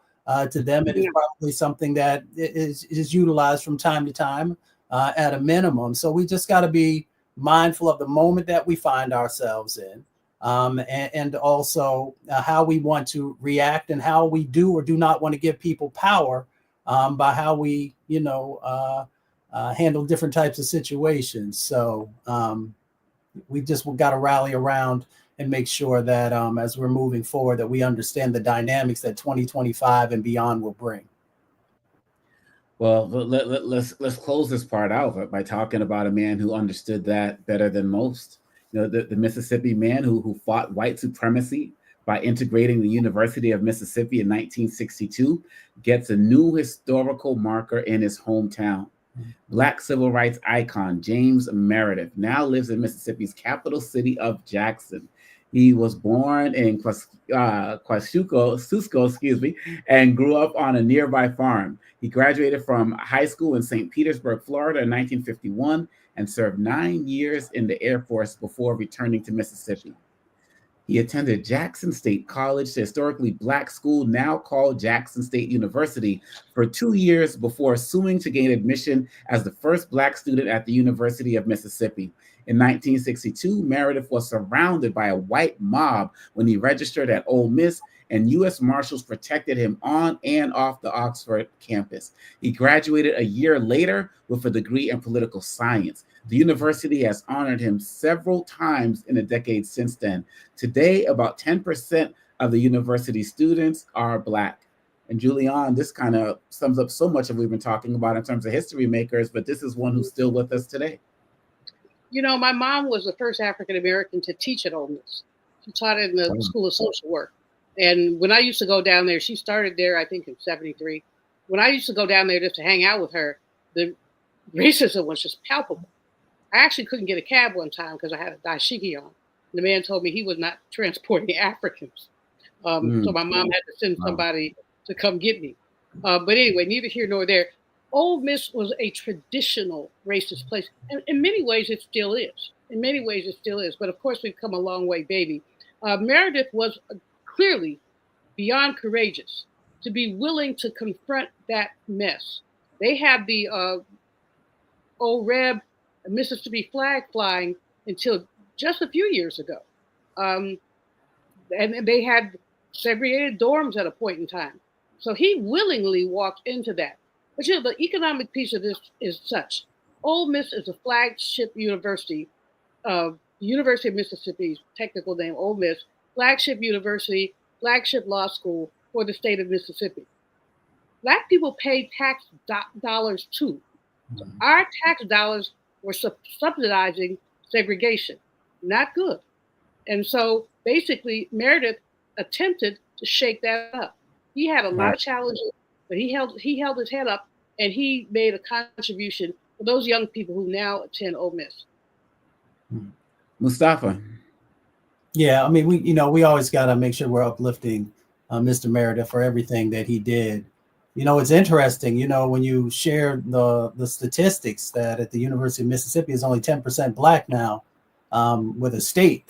to them. It is probably something that is utilized from time to time at a minimum. So we just got to be mindful of the moment that we find ourselves in. And also how we want to react, and how we do or do not want to give people power by how we, handle different types of situations. So we just got to rally around and make sure that as we're moving forward, that we understand the dynamics that 2025 and beyond will bring. Well, let's close this part out by talking about a man who understood that better than most. The Mississippi man who fought white supremacy by integrating the University of Mississippi in 1962 gets a new historical marker in his hometown. Black civil rights icon James Meredith now lives in Mississippi's capital city of Jackson. He was born in Kosciuszko, and grew up on a nearby farm. He graduated from high school in St. Petersburg, Florida in 1951, and served 9 years in the Air Force before returning to Mississippi. He attended Jackson State College, the historically Black school now called Jackson State University, for 2 years before suing to gain admission as the first Black student at the University of Mississippi. In 1962, Meredith was surrounded by a white mob when he registered at Ole Miss, and U.S. Marshals protected him on and off the Oxford campus. He graduated a year later with a degree in political science. The university has honored him several times in the decades since then. Today, about 10% of the university students are Black. And Julian, this kind of sums up so much of what we've been talking about in terms of history makers, but this is one who's still with us today. My mom was the first African-American to teach at Ole Miss. She taught in the School of Social Work. And when I used to go down there, she started there, I think, in 73. When I used to go down there just to hang out with her, the racism was just palpable. I actually couldn't get a cab one time because I had a dashiki on. The man told me he was not transporting Africans. So my mom had to send somebody to come get me. But anyway, neither here nor there. Ole Miss was a traditional racist place. And in many ways, it still is. But of course, we've come a long way, baby. Meredith was clearly beyond courageous to be willing to confront that mess. They had the old Reb Mississippi flag flying until just a few years ago. And they had segregated dorms at a point in time. So he willingly walked into that. But the economic piece of this is such. Ole Miss is a flagship university, University of Mississippi's technical name, Ole Miss, flagship university, flagship law school for the state of Mississippi. Black people pay tax dollars too. So our tax dollars were subsidizing segregation. Not good. And so basically Meredith attempted to shake that up. He had a lot of challenges, but he held his head up and he made a contribution for those young people who now attend Ole Miss. Mustafa. Yeah, I mean, we always got to make sure we're uplifting Mr. Meredith for everything that he did. It's interesting, when you share the statistics that at the University of Mississippi is only 10% Black now, with a state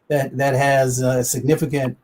that has a significant,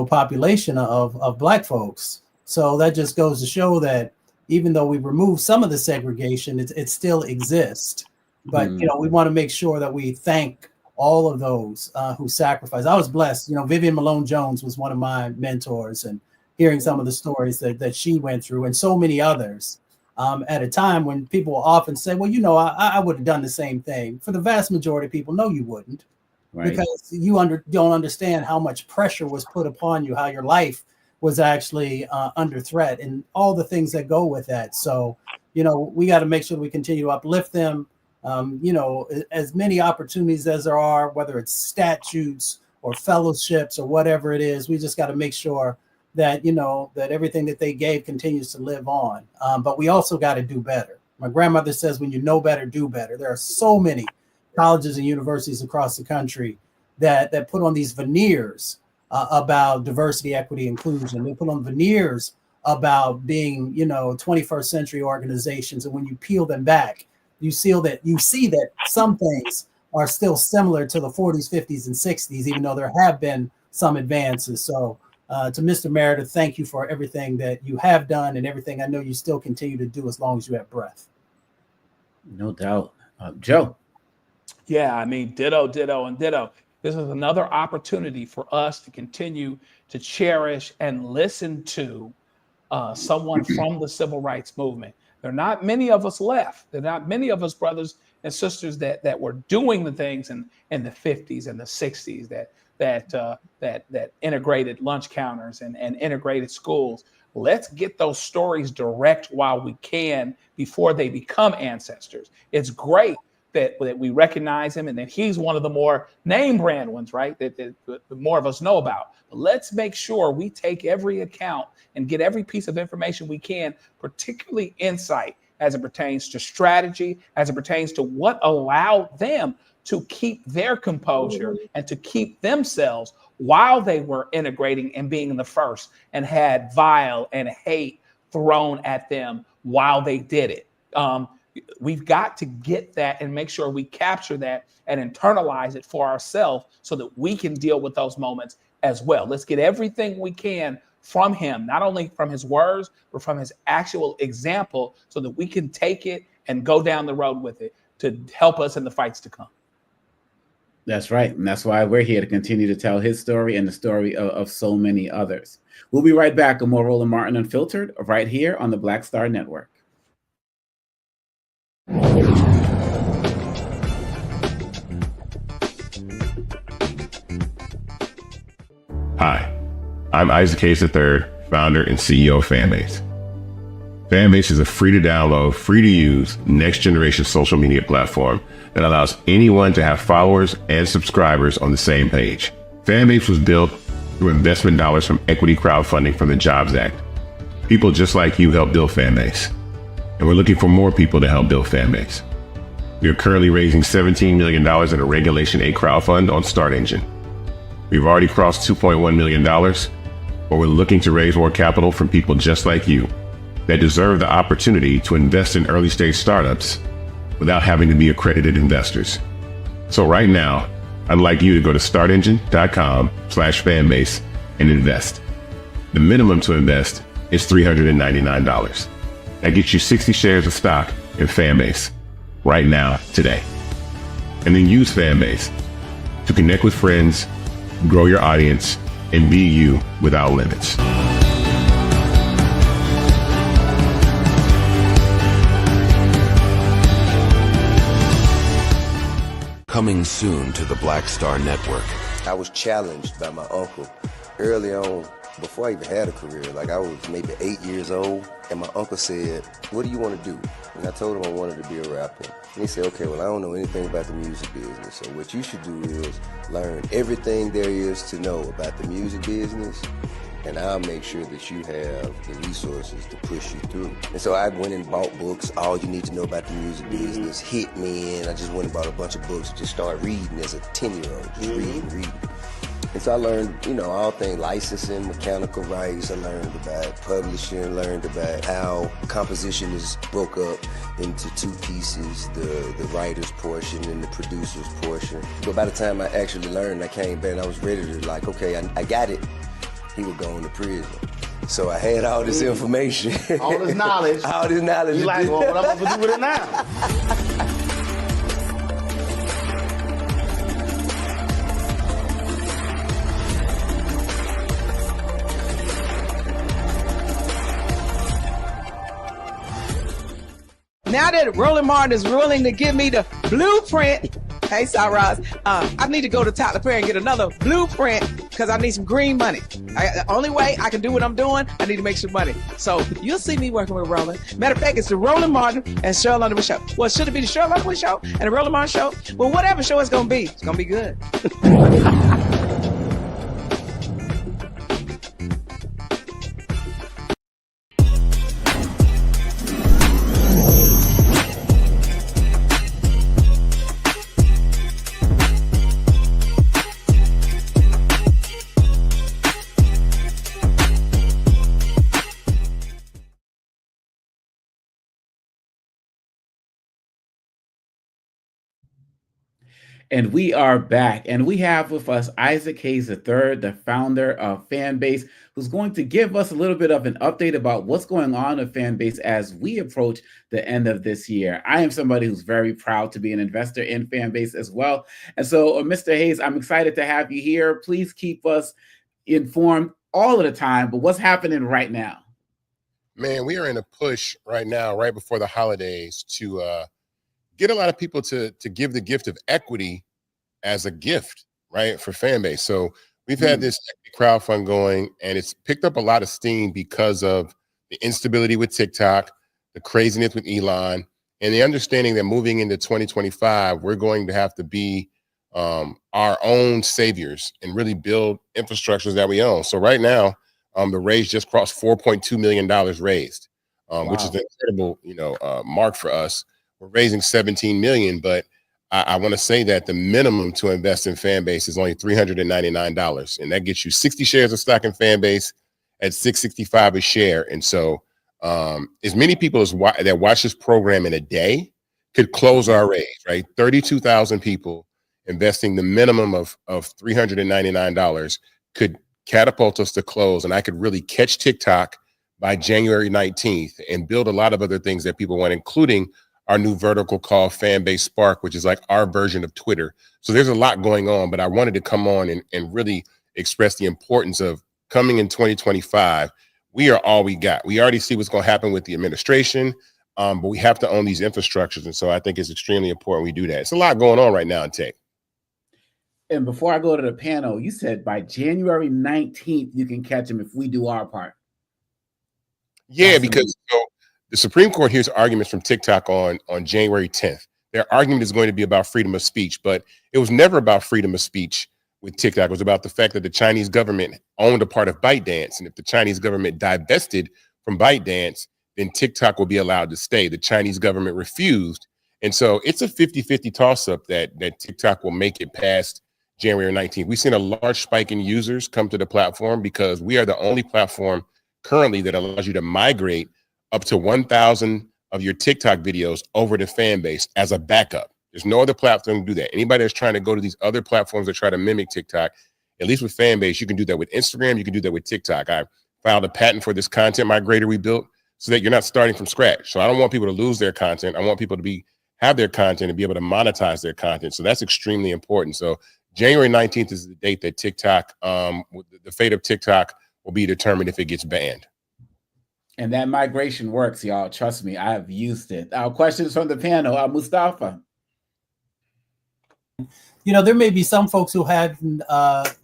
population of Black folks. So that just goes to show that even though we've removed some of the segregation, it still exists. But, we want to make sure that we thank all of those who sacrificed. I was blessed. Vivian Malone Jones was one of my mentors, and hearing some of the stories that she went through and so many others at a time when people often say, well, I would have done the same thing. For the vast majority of people, no, you wouldn't. Right. Because you don't understand how much pressure was put upon you, how your life was actually under threat and all the things that go with that. So, we got to make sure we continue to uplift them. As many opportunities as there are, whether it's statutes or fellowships or whatever it is, we just got to make sure that, that everything that they gave continues to live on. But we also got to do better. My grandmother says, when you know better, do better. There are so many colleges and universities across the country that put on these veneers about diversity, equity, inclusion. They put on veneers about being, 21st century organizations. And when you peel them back, you see that some things are still similar to the 40s, 50s, and 60s, even though there have been some advances. So to Mr. Meredith, thank you for everything that you have done and everything I know you still continue to do as long as you have breath. No doubt. Joe. Yeah, I mean, ditto, and ditto. This is another opportunity for us to continue to cherish and listen to someone from the civil rights movement. There are not many of us left. There are not many of us brothers and sisters that were doing the things in the 50s and the 60s that integrated lunch counters and integrated schools. Let's get those stories direct while we can before they become ancestors. It's great that we recognize him and that he's one of the more name brand ones, right? That more of us know about. But let's make sure we take every account and get every piece of information we can, particularly insight as it pertains to strategy, as it pertains to what allowed them to keep their composure and to keep themselves while they were integrating and being the first and had vile and hate thrown at them while they did it. We've got to get that and make sure we capture that and internalize it for ourselves so that we can deal with those moments as well. Let's get everything we can from him, not only from his words, but from his actual example so that we can take it and go down the road with it to help us in the fights to come. That's right. And that's why we're here to continue to tell his story and the story of so many others. We'll be right back with more Roland Martin Unfiltered right here on the Black Star Network. Hi, I'm Isaac Gaetz III, founder and CEO of Fanbase. Fanbase is a free-to-download, free-to-use, next-generation social media platform that allows anyone to have followers and subscribers on the same page. Fanbase was built through investment dollars from equity crowdfunding from the Jobs Act. People just like you helped build Fanbase, and we're looking for more people to help build Fanbase. We are currently raising $17 million in a Regulation A crowdfund on Start Engine. We've already crossed $2.1 million, but we're looking to raise more capital from people just like you that deserve the opportunity to invest in early stage startups without having to be accredited investors. So right now, I'd like you to go to startengine.com/fanbase and invest. The minimum to invest is $399. That gets you 60 shares of stock in Fanbase right now, today. And then use Fanbase to connect with friends, grow your audience, and be you without limits. Coming soon to the Black Star Network. I was challenged by my uncle early on, before I even had a career. Like I was maybe 8 years old, and my uncle said, "What do you want to do?" And I told him I wanted to be a rapper. And he said, "Okay, well, I don't know anything about the music business, so what you should do is learn everything there is to know about the music business, and I'll make sure that you have the resources to push you through." And so I went and bought books, All You Need to Know About the Music Business, Hit Me In. I just went and bought a bunch of books and just started reading as a 10-year-old, just reading. And so I learned, all things licensing, mechanical rights. I learned about publishing, learned about how composition is broke up into two pieces, the writer's portion and the producer's portion. But by the time I actually learned, I came back and I was ready to okay, I got it. He would go into prison. So I had all this information. All this knowledge. All this knowledge. You like, well, what I'm going to do with it now? Now that Roland Martin is willing to give me the blueprint, hey, Cyrus, I need to go to Tyler Perry and get another blueprint because I need some green money. The only way I can do what I'm doing, I need to make some money. So you'll see me working with Roland. Matter of fact, it's the Roland Martin and Cheryl Underwood show. Well, should it be the Cheryl Underwood show and the Roland Martin show? Well, whatever show it's going to be good. And we are back, and we have with us Isaac Hayes III, the founder of Fanbase, who's going to give us a little bit of an update about what's going on at Fanbase as we approach the end of this year. I am somebody who's very proud to be an investor in Fanbase as well. And so, Mr. Hayes, I'm excited to have you here. Please keep us informed all of the time, but what's happening right now? Man, we are in a push right now, right before the holidays, to get a lot of people to give the gift of equity as a gift, right, for Fanbase. So we've had this crowdfund going, and it's picked up a lot of steam because of the instability with TikTok, the craziness with Elon, and the understanding that moving into 2025, we're going to have to be our own saviors and really build infrastructures that we own. So right now, the raise just crossed $4.2 million raised, which is an incredible, mark for us. We're raising 17 million, but I want to say that the minimum to invest in Fanbase is only $399, and that gets you 60 shares of stock in Fanbase at $665 a share. And so, as many people as that watch this program in a day could close our raise, right? 32,000 people investing the minimum of $399 could catapult us to close, and I could really catch TikTok by January 19th and build a lot of other things that people want, including our new vertical called Fanbase Spark, which is like our version of Twitter. So there's a lot going on, but I wanted to come on and really express the importance of coming in 2025. We are all we got. We already see what's going to happen with the administration, but we have to own these infrastructures. And so I think it's extremely important we do that. It's a lot going on right now in tech. And before I go to the panel, you said by January 19th, you can catch them if we do our part. Yeah, because the Supreme Court hears arguments from TikTok on January 10th. Their argument is going to be about freedom of speech, but it was never about freedom of speech with TikTok. It was about the fact that the Chinese government owned a part of ByteDance. And if the Chinese government divested from ByteDance, then TikTok will be allowed to stay. The Chinese government refused. And so it's a 50-50 toss-up that TikTok will make it past January 19th. We've seen a large spike in users come to the platform because we are the only platform currently that allows you to migrate up to 1,000 of your TikTok videos over to Fanbase as a backup. There's no other platform to do that. Anybody that's trying to go to these other platforms that try to mimic TikTok, at least with Fanbase, you can do that with Instagram, you can do that with TikTok. I filed a patent for this content migrator we built so that you're not starting from scratch. So I don't want people to lose their content. I want people to have their content and be able to monetize their content. So that's extremely important. So January 19th is the date that TikTok, the fate of TikTok will be determined if it gets banned. And that migration works, y'all. Trust me, I have used it. Questions from the panel. Mustafa. You know, there may be some folks who hadn't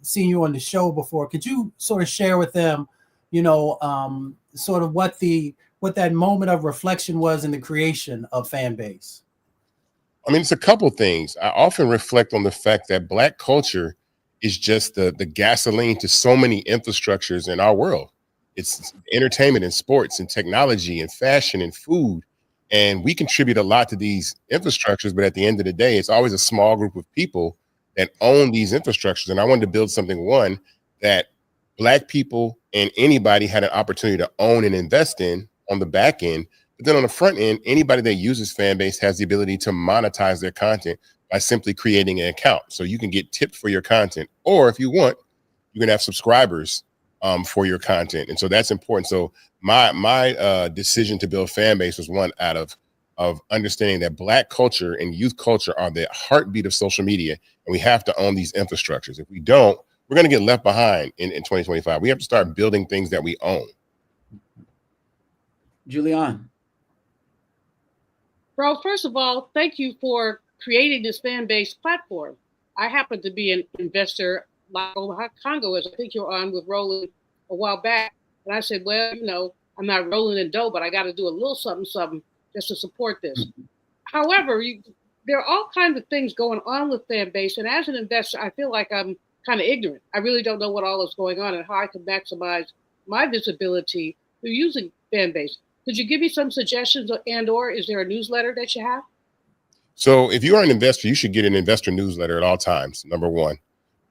seen you on the show before. Could you sort of share with them, you know, sort of what that moment of reflection was in the creation of Fanbase? I mean, it's a couple things. I often reflect on the fact that Black culture is just the gasoline to so many infrastructures in our world. It's entertainment and sports and technology and fashion and food. And we contribute a lot to these infrastructures, but at the end of the day, it's always a small group of people that own these infrastructures. And I wanted to build something, one, that Black people and anybody had an opportunity to own and invest in on the back end. But then on the front end, anybody that uses Fanbase has the ability to monetize their content by simply creating an account. So you can get tipped for your content, or if you want, you can have subscribers for your content. And so that's important. So my decision to build Fanbase was one out of understanding that Black culture and youth culture are the heartbeat of social media, and we have to own these infrastructures. If we don't, we're going to get left behind in 2025. We have to start building things that we own. Julian. Bro, first of all, thank you for creating this fan-based platform. I happen to be an investor like Congo, as I think you're on with Roland a while back. And I said, well, you know, I'm not rolling in dough, but I got to do a little something just to support this. However, there are all kinds of things going on with Fanbase. And as an investor, I feel like I'm kind of ignorant. I really don't know what all is going on and how I can maximize my visibility through using Fanbase. Could you give me some suggestions, or is there a newsletter that you have? So if you are an investor, you should get an investor newsletter at all times, number one.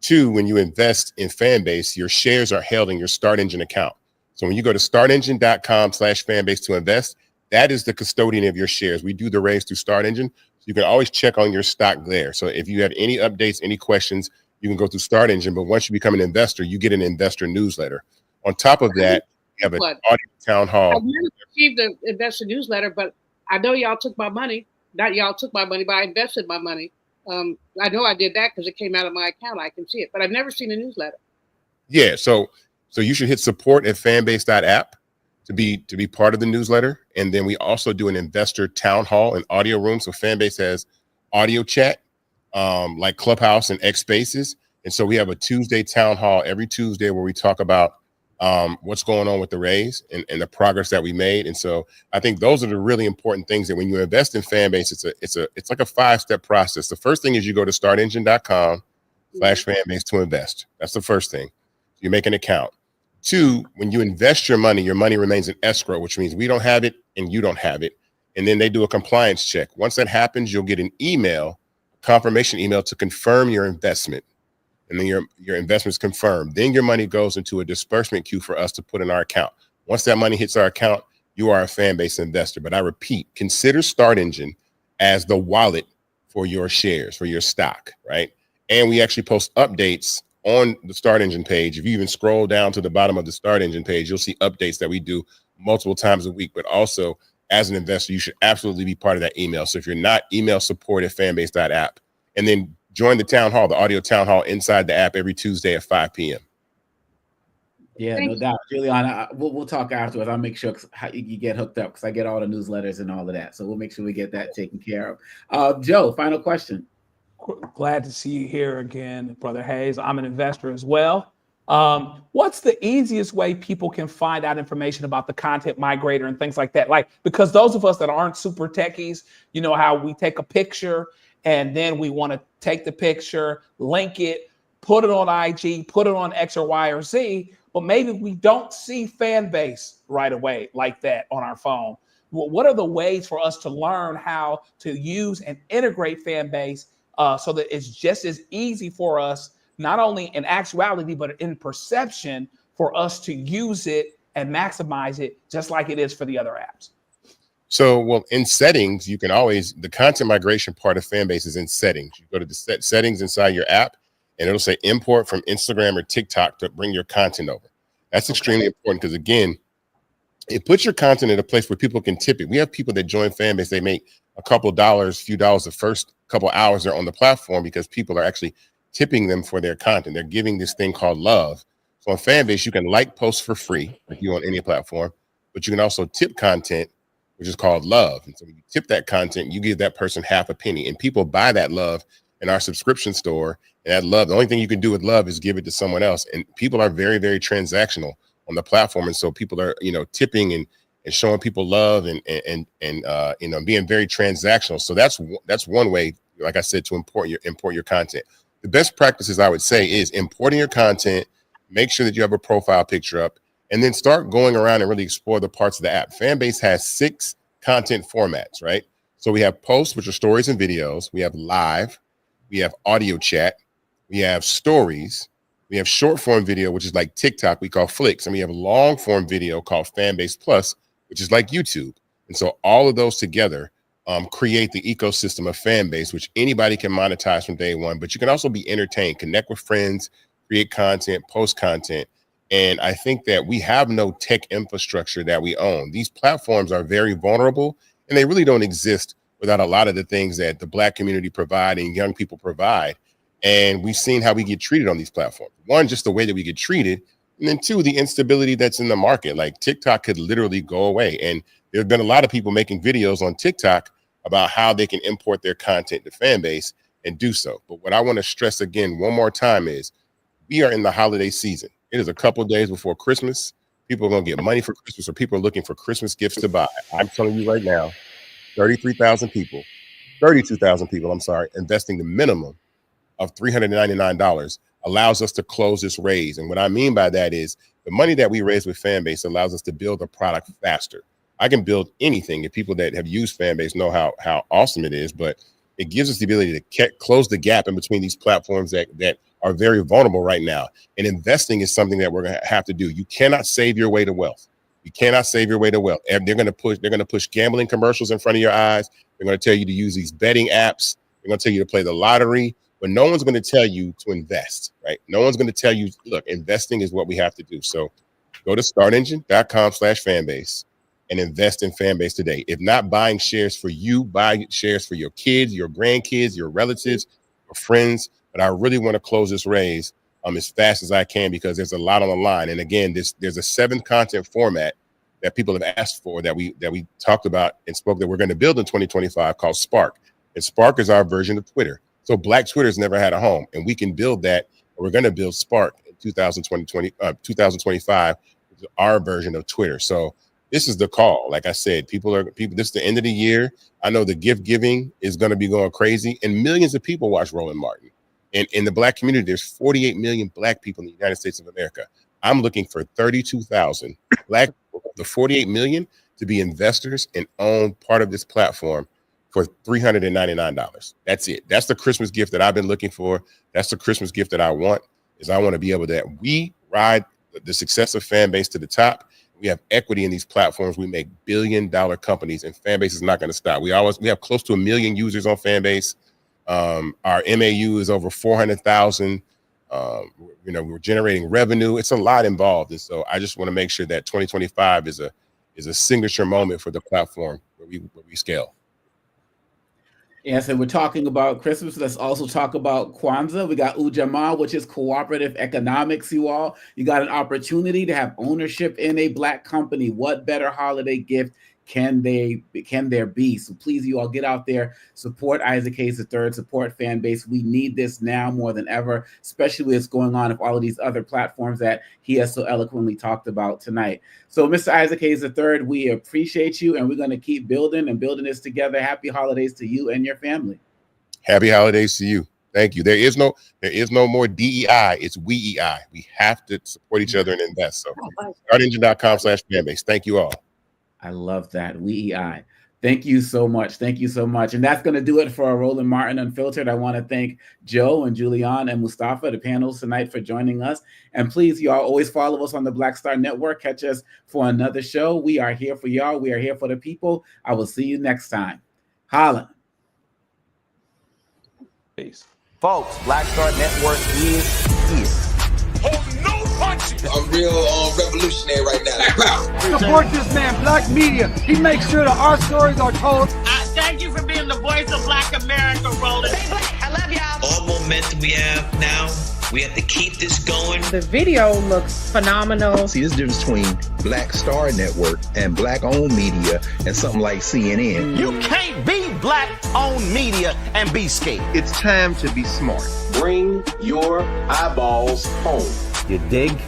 Two, when you invest in Fanbase, your shares are held in your Start Engine account. So when you go to startengine.com/Fanbase to invest, that is the custodian of your shares. We do the raise through Start Engine. So you can always check on your stock there. So if you have any updates, any questions, you can go through Start Engine. But once you become an investor, you get an investor newsletter. On top of that, you have an audio town hall. I've never received an investor newsletter, but I know y'all took my money. Not y'all took my money, but I invested my money. I know I did that because it came out of my account. I can see it, but I've never seen a newsletter. Yeah, so you should hit support@fanbase.app to be part of the newsletter. And then we also do an investor town hall and audio room. So Fanbase has audio chat, like Clubhouse and X Spaces. And so we have a Tuesday town hall every Tuesday where we talk about what's going on with the raise and the progress that we made. And so I think those are the really important things that when you invest in Fanbase, it's like a 5-step process. The first thing is you go to startengine.com/Fanbase to invest. That's the first thing. You make an account. Two, when you invest your money remains in escrow, which means we don't have it and you don't have it. And then they do a compliance check. Once that happens, you'll get an email, confirmation email to confirm your investment. And then your investment's confirmed. Then your money goes into a disbursement queue for us to put in our account. Once that money hits our account, you are a Fanbase investor. But I repeat, consider Start Engine as the wallet for your shares, for your stock, right? And we actually post updates on the Start Engine page. If you even scroll down to the bottom of the Start Engine page, you'll see updates that we do multiple times a week. But also, as an investor, you should absolutely be part of that email. So if you're not, email support@fanbase.app. And then join the town hall, the audio town hall inside the app every Tuesday at 5 p.m. Yeah, no doubt. Juliana, we'll talk afterwards. I'll make sure you get hooked up because I get all the newsletters and all of that. So we'll make sure we get that taken care of. Joe, final question. Glad to see you here again, Brother Hayes. I'm an investor as well. What's the easiest way people can find out information about the content migrator and things like that? Like, because those of us that aren't super techies, you know how we take a picture and then we want to take the picture, link it, put it on IG, put it on X or Y or Z, but maybe we don't see Fanbase right away like that on our phone. Well, what are the ways for us to learn how to use and integrate Fanbase so that it's just as easy for us, not only in actuality, but in perception, for us to use it and maximize it just like it is for the other apps? So, well, in settings, you can always, the content migration part of Fanbase is in settings. You go to the settings inside your app, and it'll say import from Instagram or TikTok to bring your content over. That's extremely important because, again, it puts your content in a place where people can tip it. We have people that join Fanbase, they make a couple of dollars, few dollars the first couple of hours they're on the platform because people are actually tipping them for their content. They're giving this thing called love. So on Fanbase, you can like posts for free, like you on any platform, but you can also tip content, which is called love. And so when you tip that content, you give that person half a penny, and people buy that love in our subscription store. And that love, the only thing you can do with love is give it to someone else. And people are very, very transactional on the platform. And so people are, tipping and showing people love and being very transactional. So that's one way, like I said, to import your content. The best practices I would say is importing your content, make sure that you have a profile picture up, and then start going around and really explore the parts of the app. Fanbase has 6 content formats, right? So we have posts, which are stories and videos. We have live, we have audio chat, we have stories, we have short form video, which is like TikTok, we call Flicks, and we have long form video called Fanbase Plus, which is like YouTube. And so all of those together create the ecosystem of Fanbase, which anybody can monetize from day one, but you can also be entertained, connect with friends, create content, post content. And I think that we have no tech infrastructure that we own. These platforms are very vulnerable, and they really don't exist without a lot of the things that the Black community provide and young people provide. And we've seen how we get treated on these platforms. One, just the way that we get treated. And then 2, the instability that's in the market. Like TikTok could literally go away. And there have been a lot of people making videos on TikTok about how they can import their content to Fanbase and do so. But what I want to stress again one more time is we are in the holiday season. It is a couple of days before Christmas. People are going to get money for Christmas, or people are looking for Christmas gifts to buy. I'm telling you right now, 32,000 people, investing the minimum of $399 allows us to close this raise. And what I mean by that is the money that we raise with Fanbase allows us to build a product faster. I can build anything. If people that have used Fanbase know how awesome it is, but it gives us the ability to close the gap in between these platforms that are very vulnerable right now. And investing is something that we're going to have to do. You cannot save your way to wealth. You cannot save your way to wealth. They're going to push gambling commercials in front of your eyes. They're going to tell you to use these betting apps. They're going to tell you to play the lottery, but no one's going to tell you to invest, right? No one's going to tell you, look, investing is what we have to do. So go to startengine.com/fanbase and invest in Fanbase today. If not buying shares for you, buy shares for your kids, your grandkids, your relatives, your friends. But I really want to close this raise as fast as I can, because there's a lot on the line. And again, there's a 7th content format that people have asked for that we talked about and spoke that we're going to build in 2025 called Spark. And Spark is our version of Twitter. So Black Twitter's never had a home, and we can build that. We're going to build Spark in 2025, which is our version of Twitter. So this is the call. Like I said, people, this is the end of the year. I know the gift giving is going to be going crazy, and millions of people watch Roland Martin. And in the Black community, there's 48 million Black people in the United States of America. I'm looking for 32,000 Black people, the 48 million, to be investors and own part of this platform for $399. That's it. That's the Christmas gift that I've been looking for. That's the Christmas gift that I want, is I want to be able to, we ride the success of Fanbase to the top. We have equity in these platforms. We make billion-dollar companies, and Fanbase is not going to stop. We have close to 1 million users on Fanbase. Our MAU is over 400,000. We're generating revenue. It's a lot involved. And so I just want to make sure that 2025 is a signature moment for the platform where we scale. Yeah, so we're talking about Christmas. Let's also talk about Kwanzaa. We got Ujamaa, which is cooperative economics, you all. You got an opportunity to have ownership in a Black company. What better holiday gift can there be? So please, you all, get out there, support Isaac Hayes III, support Fanbase. We need this now more than ever, especially with what's going on with all of these other platforms that he has so eloquently talked about tonight. So Mr. Isaac Hayes III, we appreciate you, and we're going to keep building this together. Happy holidays to you and your family. Happy holidays to you. Thank you. There is no more DEI. It's WEEI. We have to support each other and invest. So startengine.com/Fanbase. Thank you all. I love that. WEEI. Thank you so much. Thank you so much. And that's going to do it for Roland Martin Unfiltered. I want to thank Joe and Julian and Mustafa, the panels tonight, for joining us. And please, y'all, always follow us on the Black Star Network. Catch us for another show. We are here for y'all. We are here for the people. I will see you next time. Holla. Peace. Folks, Black Star Network is here. I'm real revolutionary right now. Support this man, Black Media. He makes sure that our stories are told. Thank you for being the voice of Black America, Roland. Stay Black. I love y'all. All momentum we have now. We have to keep this going. The video looks phenomenal. See, there's a difference between Black Star Network and Black-owned media and something like CNN. You can't be Black-owned media and be scared. It's time to be smart. Bring your eyeballs home. You dig?